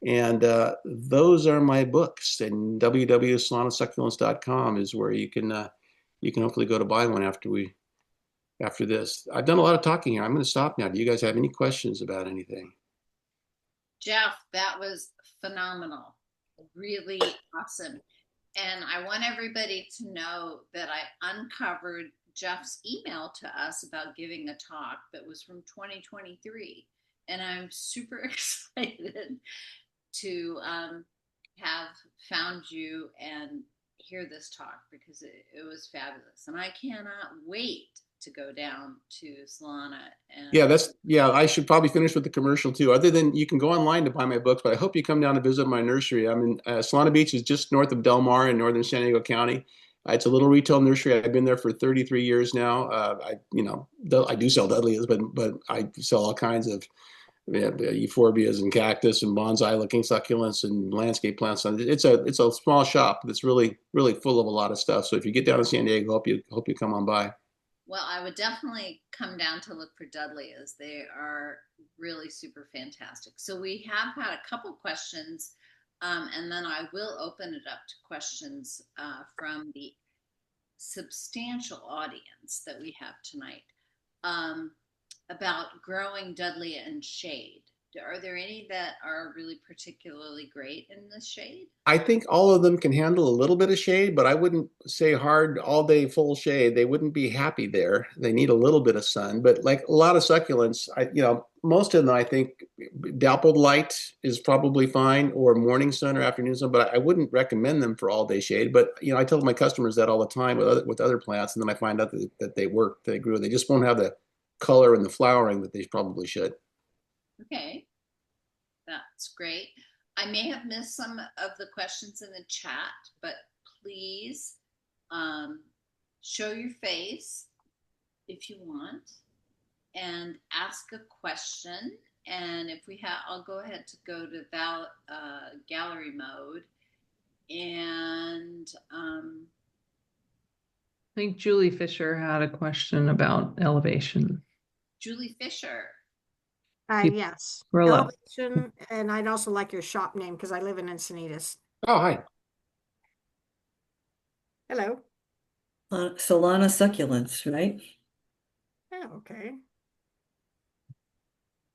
And those are my books. And www.solanosucculents.com is where you can hopefully go to buy one after this. I've done a lot of talking here. I'm going to stop now. Do you guys have any questions about anything? Jeff, that was phenomenal. Really awesome. And I want everybody to know that I uncovered Jeff's email to us about giving a talk that was from 2023. And I'm super excited to have found you and hear this talk because it was fabulous. And I cannot wait to go down to Solana. And Yeah, I should probably finish with the commercial too. Other than you can go online to buy my books, but I hope you come down to visit my nursery. I'm in Solana Beach is just north of Del Mar in northern San Diego County. It's a little retail nursery. I've been there for 33 years now. I do sell Dudleyas, but I sell all kinds of euphorbias and cactus and bonsai-looking succulents and landscape plants. It's a small shop that's really really full of a lot of stuff. So if you get down to San Diego, hope you come on by. Well, I would definitely come down to look for Dudleyas. They are really super fantastic. So we have had a couple questions, and then I will open it up to questions from the substantial audience that we have tonight about growing Dudleya in shade. Are there any that are really particularly great in the shade? I think all of them can handle a little bit of shade, but I wouldn't say hard all day full shade. They wouldn't be happy there. They need a little bit of sun, but like a lot of succulents, most of them, I think dappled light is probably fine, or morning sun or afternoon sun, but I wouldn't recommend them for all day shade. But, I tell my customers that all the time with other plants, and then I find out that they work, they grew. They just won't have the color and the flowering that they probably should. Okay, that's great. I may have missed some of the questions in the chat, but please show your face if you want and ask a question. And if we have, I'll go ahead to go to gallery mode. And I think Julie Fisher had a question about elevation. Julie Fisher. Yes. Roll up. Elevation, and I'd also like your shop name because I live in Encinitas. Oh, hi. Hello. Solana succulents, right? Oh, okay.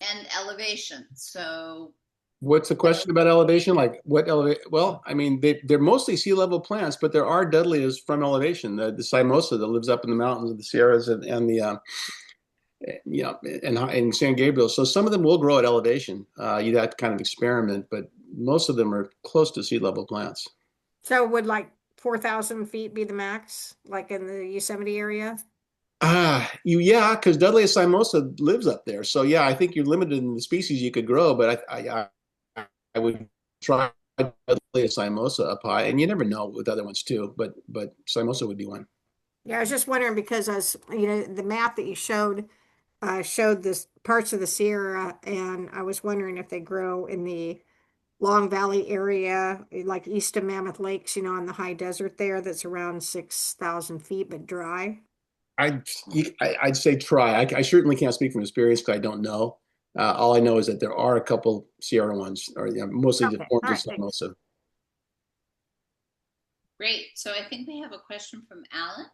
And elevation. So What's the question about elevation? Like what elevation? Well, I mean, they're mostly sea level plants, but there are Dudleyas from elevation. The Simosa that lives up in the mountains of the Sierras and the in San Gabriel. So some of them will grow at elevation. You'd have to kind of experiment, but most of them are close to sea level plants. So would like 4,000 feet be the max, like in the Yosemite area? Because Dudleyas Simosa lives up there. So yeah, I think you're limited in the species you could grow, but I would try Dudleyas Simosa up high, and you never know with other ones too. But Simosa would be one. Yeah, I was just wondering because the map that you showed this parts of the Sierra, and I was wondering if they grow in the Long Valley area, like east of Mammoth Lakes, on the high desert there that's around 6,000 feet, but dry. I'd say try. I certainly can't speak from experience because I don't know. All I know is that there are a couple Sierra ones, or mostly the forms of Simosa. great. So I think we have a question from Alan.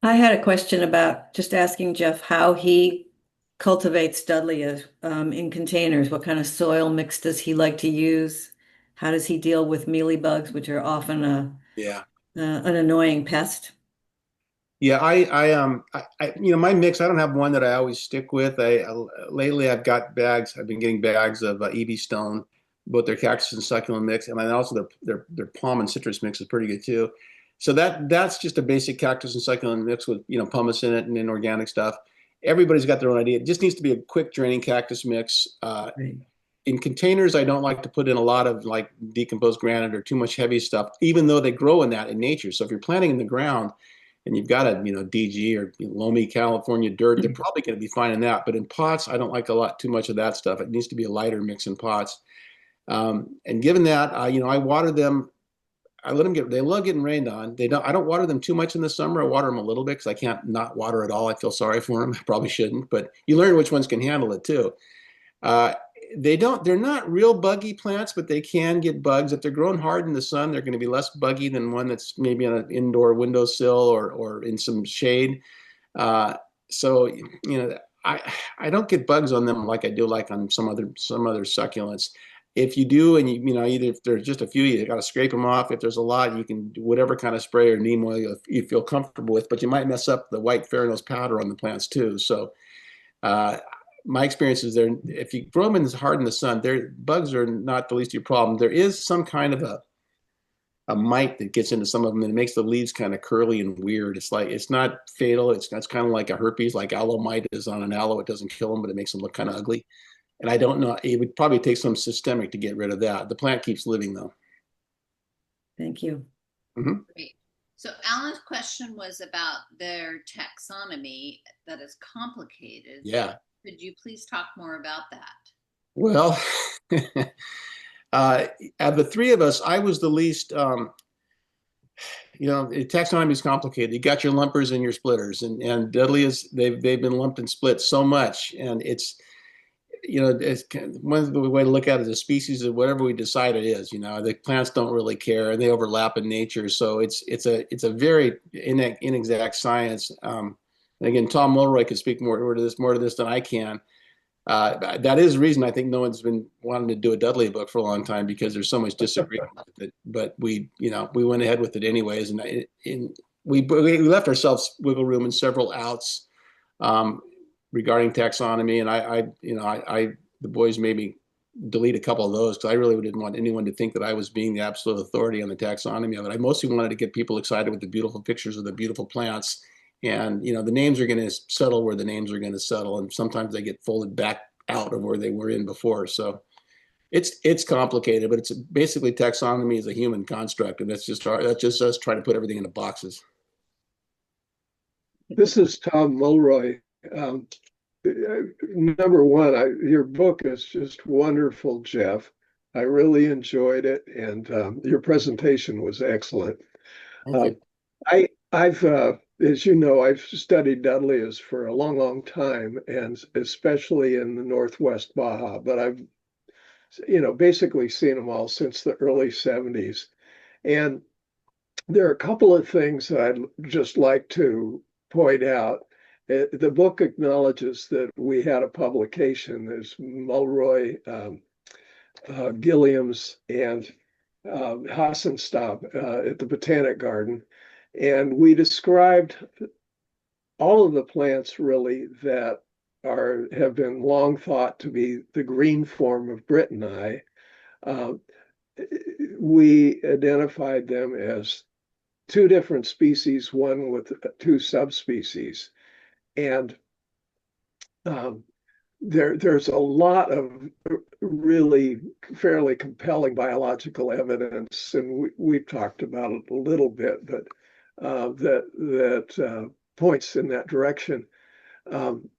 I had a question about just asking Jeff how he cultivates Dudleyas in containers. What kind of soil mix does he like to use? How does he deal with mealybugs, which are often an annoying pest? Yeah, my mix. I don't have one that I always stick with. Lately I've got bags. I've been getting bags of EV Stone, both their cactus and succulent mix, and then also their palm and citrus mix is pretty good too. So that's just a basic cactus and succulent mix with pumice in it and inorganic stuff. Everybody's got their own idea. It just needs to be a quick draining cactus mix. Right. In containers, I don't like to put in a lot of like decomposed granite or too much heavy stuff, even though they grow in that in nature. So if you're planting in the ground and you've got a DG or loamy California dirt, they're probably going to be fine in that. But in pots, I don't like too much of that stuff. It needs to be a lighter mix in pots. And given that, I water them. I let them they love getting rained on. I don't water them too much in the summer. I water them a little bit because I can't not water at all. I feel sorry for them. I probably shouldn't, but you learn which ones can handle it too. Uh, they're not real buggy plants, but they can get bugs. If they're grown hard in the sun, they're going to be less buggy than one that's maybe on an indoor windowsill or in some shade. Uh, so, I don't get bugs on them like I do like on some other succulents. If you do, and either if there's just a few, you got to scrape them off. If there's a lot, you can do whatever kind of spray or neem oil you feel comfortable with, but you might mess up the white Theranos powder on the plants too. So, my experience is if you grow them in hard in the sun, bugs are not the least of your problem. There is some kind of a mite that gets into some of them and it makes the leaves kind of curly and weird. It's not fatal. It's kind of like a herpes, like aloe mite is on an aloe. It doesn't kill them, but it makes them look kind of ugly. And I don't know. It would probably take some systemic to get rid of that. The plant keeps living though. Thank you. Mm-hmm. Great. So Alan's question was about their taxonomy that is complicated. Yeah. Could you please talk more about that? Well, of the three of us, I was the least, taxonomy is complicated. You got your lumpers and your splitters, and Dudleyas, they've been lumped and split so much, and it's one way to look at it as a species of whatever we decide it is. The plants don't really care, and they overlap in nature, so it's a very inexact science. And again, Tom Mulroy could speak more to this than I can. That is the reason I think no one's been wanting to do a Dudley book for a long time, because there's so much disagreement with it. But we went ahead with it anyways, and we left ourselves wiggle room in several outs regarding taxonomy. And the boys made me delete a couple of those because I really didn't want anyone to think that I was being the absolute authority on the taxonomy of it. I mostly wanted to get people excited with the beautiful pictures of the beautiful plants. And the names are going to settle where the names are going to settle, and sometimes they get folded back out of where they were in before. So it's complicated, but it's basically taxonomy is a human construct, and that's just us trying to put everything into boxes. This is Tom Mulroy. Number one, your book is just wonderful, Jeff. I really enjoyed it, and your presentation was excellent. I've as you know, I've studied Dudleyas for a long, long time, and especially in the Northwest Baja, but I've, basically seen them all since the early 70s. And there are a couple of things that I'd just like to point out. The book acknowledges that we had a publication. There's Mulroy, Gilliam's, and Hassenstab at the Botanic Garden. And we described all of the plants really that have been long thought to be the green form of Brittany. We identified them as two different species, one with two subspecies. And there's a lot of really fairly compelling biological evidence, and we've talked about it a little bit, but that points in that direction.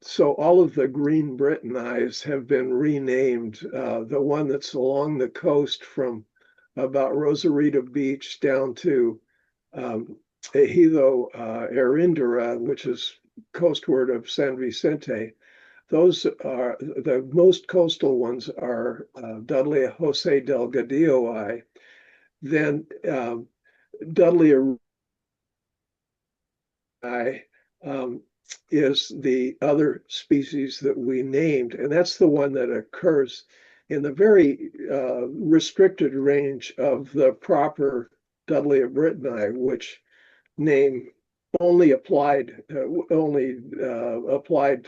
So all of the green Brittany's have been renamed. The one that's along the coast from about Rosarito Beach down to Ejido Erindera, which is coastward of San Vicente. Those are the most coastal ones are Dudley Jose Delgadillo. Then Dudley is the other species that we named, and that's the one that occurs in the very restricted range of the proper Dudleya brittany, which name only applied to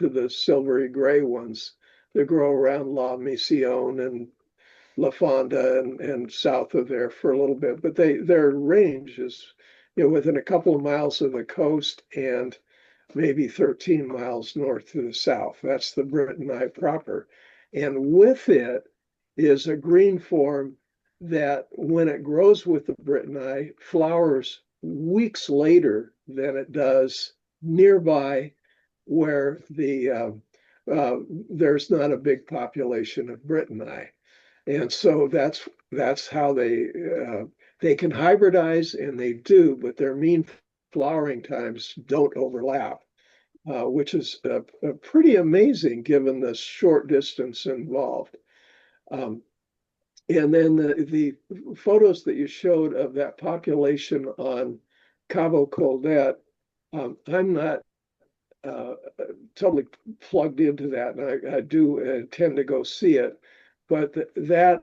the silvery gray ones that grow around La Mission and La Fonda and south of there for a little bit. But their range is, within a couple of miles of the coast and maybe 13 miles north to the south. That's the Brittany proper. And with it is a green form that when it grows with the Brittany, flowers weeks later than it does nearby where there's not a big population of Brittany. And so that's how they They can hybridize, and they do, but their mean flowering times don't overlap, which is pretty amazing given the short distance involved. Um, and then the photos that you showed of that population on Cabo Coldet, I'm not uh, totally plugged into that, and I do tend to go see it. But that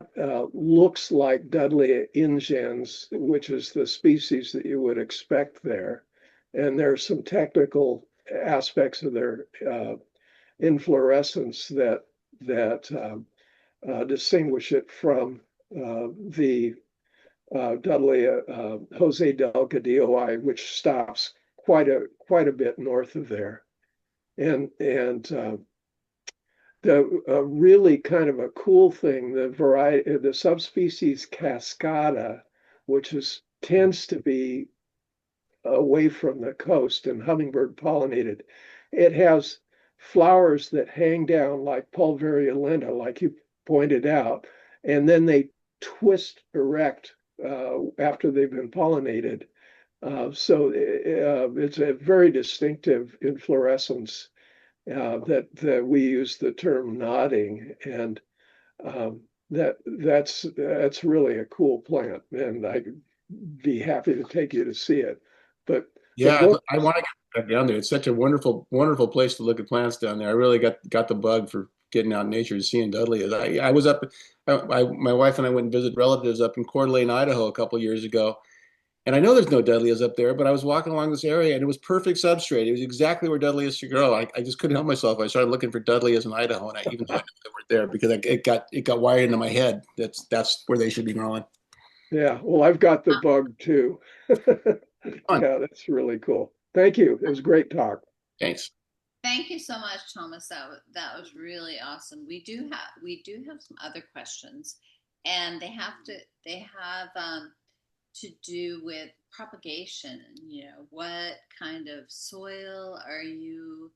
looks like Dudley ingens, which is the species that you would expect there. And there's some technical aspects of their inflorescence that distinguish it from the Dudley Jose Delgadillo, which stops quite a bit north of there. And the really kind of a cool thing, the variety, the subspecies Cascada, which tends to be away from the coast and hummingbird pollinated, it has flowers that hang down like Pulveria lenta, like you pointed out, and then they twist erect after they've been pollinated. So it's a very distinctive inflorescence that we use the term nodding, and that's really a cool plant, and I'd be happy to take you to see it. But the Yeah, book, I want to get back down there. It's such a wonderful, wonderful place to look at plants down there. I really got the bug for getting out in nature and seeing Dudleyas. I was up, my wife and I went and visited relatives up in Coeur d'Alene, Idaho, a couple years ago. And I know there's no Dudleyas up there, but I was walking along this area and it was perfect substrate. It was exactly where Dudleyas should grow. I just couldn't help myself. I started looking for Dudleyas in Idaho, and even though I knew they weren't there because it got wired into my head. That's where they should be growing. yeah, well, I've got the bug too. Fun. Yeah, that's really cool. Thank you. It was a great talk. Thanks. Thank you so much, Thomas. That was really awesome. We do have some other questions, and they have to do with propagation. You know, what kind of soil are you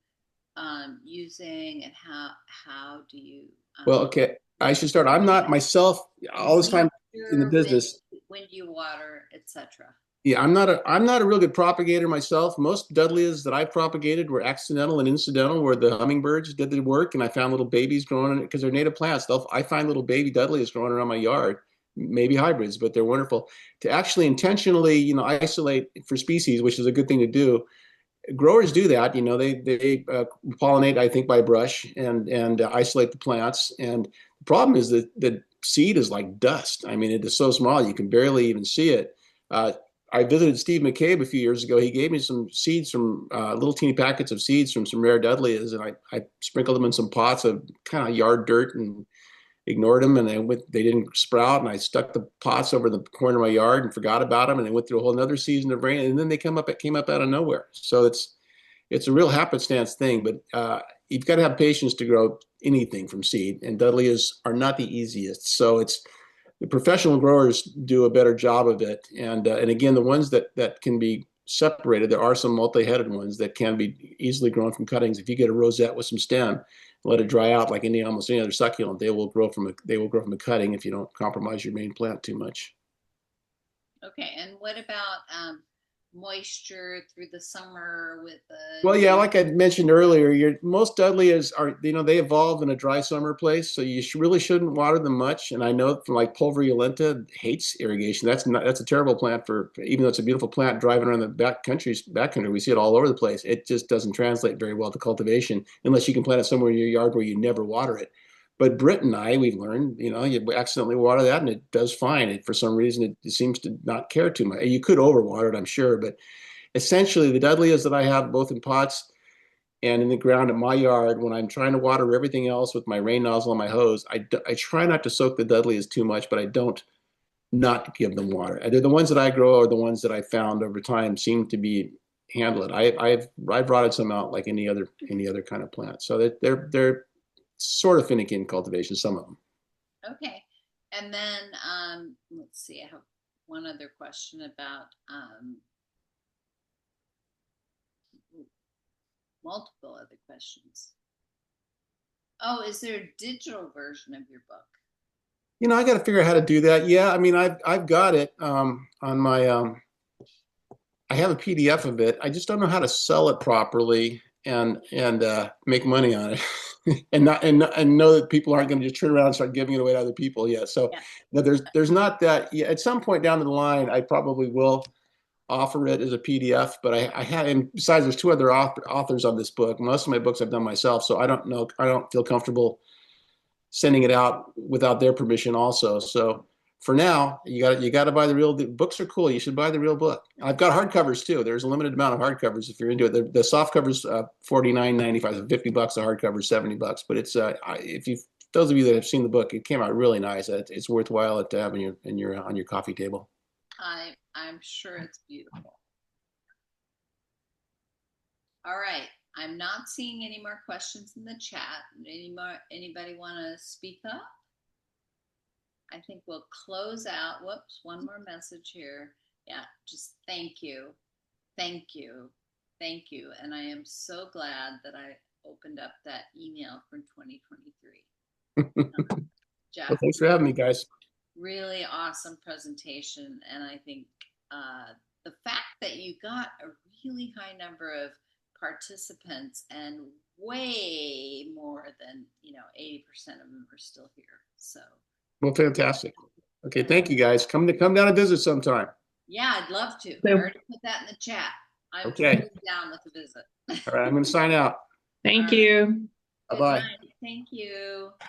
using, and how do you Well, okay. I should start. I'm not myself all this time in the business. when you water, etc. Yeah, I'm not a real good propagator myself. Most Dudleyas that I propagated were accidental and incidental, where the hummingbirds did the work, and I found little babies growing in it because they're native plants. I find little baby Dudleyas growing around my yard, maybe hybrids, but they're wonderful. To actually intentionally, isolate for species, which is a good thing to do. Growers do that. They pollinate, I think, by brush and isolate the plants. And the problem is that the seed is like dust. I mean, it is so small you can barely even see it. I visited Steve McCabe a few years ago. He gave me some seeds from little teeny packets of seeds from some rare Dudleyas, and I sprinkled them in some pots of kind of yard dirt and ignored them, and they didn't sprout. And I stuck the pots over the corner of my yard and forgot about them, and they went through a whole another season of rain, and then they came up out of nowhere. So it's a real happenstance thing, but you've got to have patience to grow anything from seed, and Dudleyas are not the easiest. So the professional growers do a better job of it. And again, the ones that can be separated, there are some multi-headed ones that can be easily grown from cuttings. If you get a rosette with some stem, let it dry out like almost any other succulent, they will grow from a cutting if you don't compromise your main plant too much. Okay, and what about moisture through the summer with the? Well, yeah, like I mentioned earlier, most Dudleyas are, they evolve in a dry summer place, so you really shouldn't water them much. And I know like Pulveria lenta hates irrigation. That's a terrible plant even though it's a beautiful plant driving around the backcountry, we see it all over the place. It just doesn't translate very well to cultivation unless you can plant it somewhere in your yard where you never water it. But we've learned, you accidentally water that and it does fine. For some reason, it seems to not care too much. You could overwater it, I'm sure, but essentially the Dudleyas that I have both in pots and in the ground at my yard, when I'm trying to water everything else with my rain nozzle and my hose, I try not to soak the Dudleyas too much, but I don't not give them water. They're the ones that I grow are the ones that I found over time seem to be handle it. I've rotted some out like any other kind of plant. So they're sort of finicky in cultivation, some of them. Okay, and then let's see. I have one other question about multiple other questions. Oh, is there a digital version of your book? I got to figure out how to do that. Yeah, I mean, I've got it on my I have a PDF of it. I just don't know how to sell it properly and make money on it, and know that people aren't going to just turn around and start giving it away to other people yet. So Yeah. no, there's not that. Yeah, at some point down the line, I probably will offer it as a PDF. But I have, and besides, there's two other authors on this book. Most of my books I've done myself, so I don't know. I don't feel comfortable sending it out without their permission also. So for now, you got to buy the books are cool. You should buy the real book. I've got hardcovers too. There's a limited amount of hardcovers if you're into it. The soft covers $49.95, $50 a hardcover, $70. But it's if you those of you that have seen the book, it came out really nice. It's worthwhile to have in your on your coffee table. I'm sure it's beautiful. All right. I'm not seeing any more questions in the chat. Anybody want to speak up? I think we'll close out. Whoops, one more message here. Yeah, just thank you. Thank you. Thank you. And I am so glad that I opened up that email from 2023. Jeff, Well, thanks for having me, guys. really awesome presentation. And I think the fact that you got a really high number of participants and way more than 80% of them are still here. So Well, fantastic. Okay, thank you guys. Come down and visit sometime. yeah, I'd love to. So- I already put that in the chat. I'm Okay. totally down with the visit. All right, I'm going to sign out. Thank All right. you. Good Bye-bye. night. Thank you.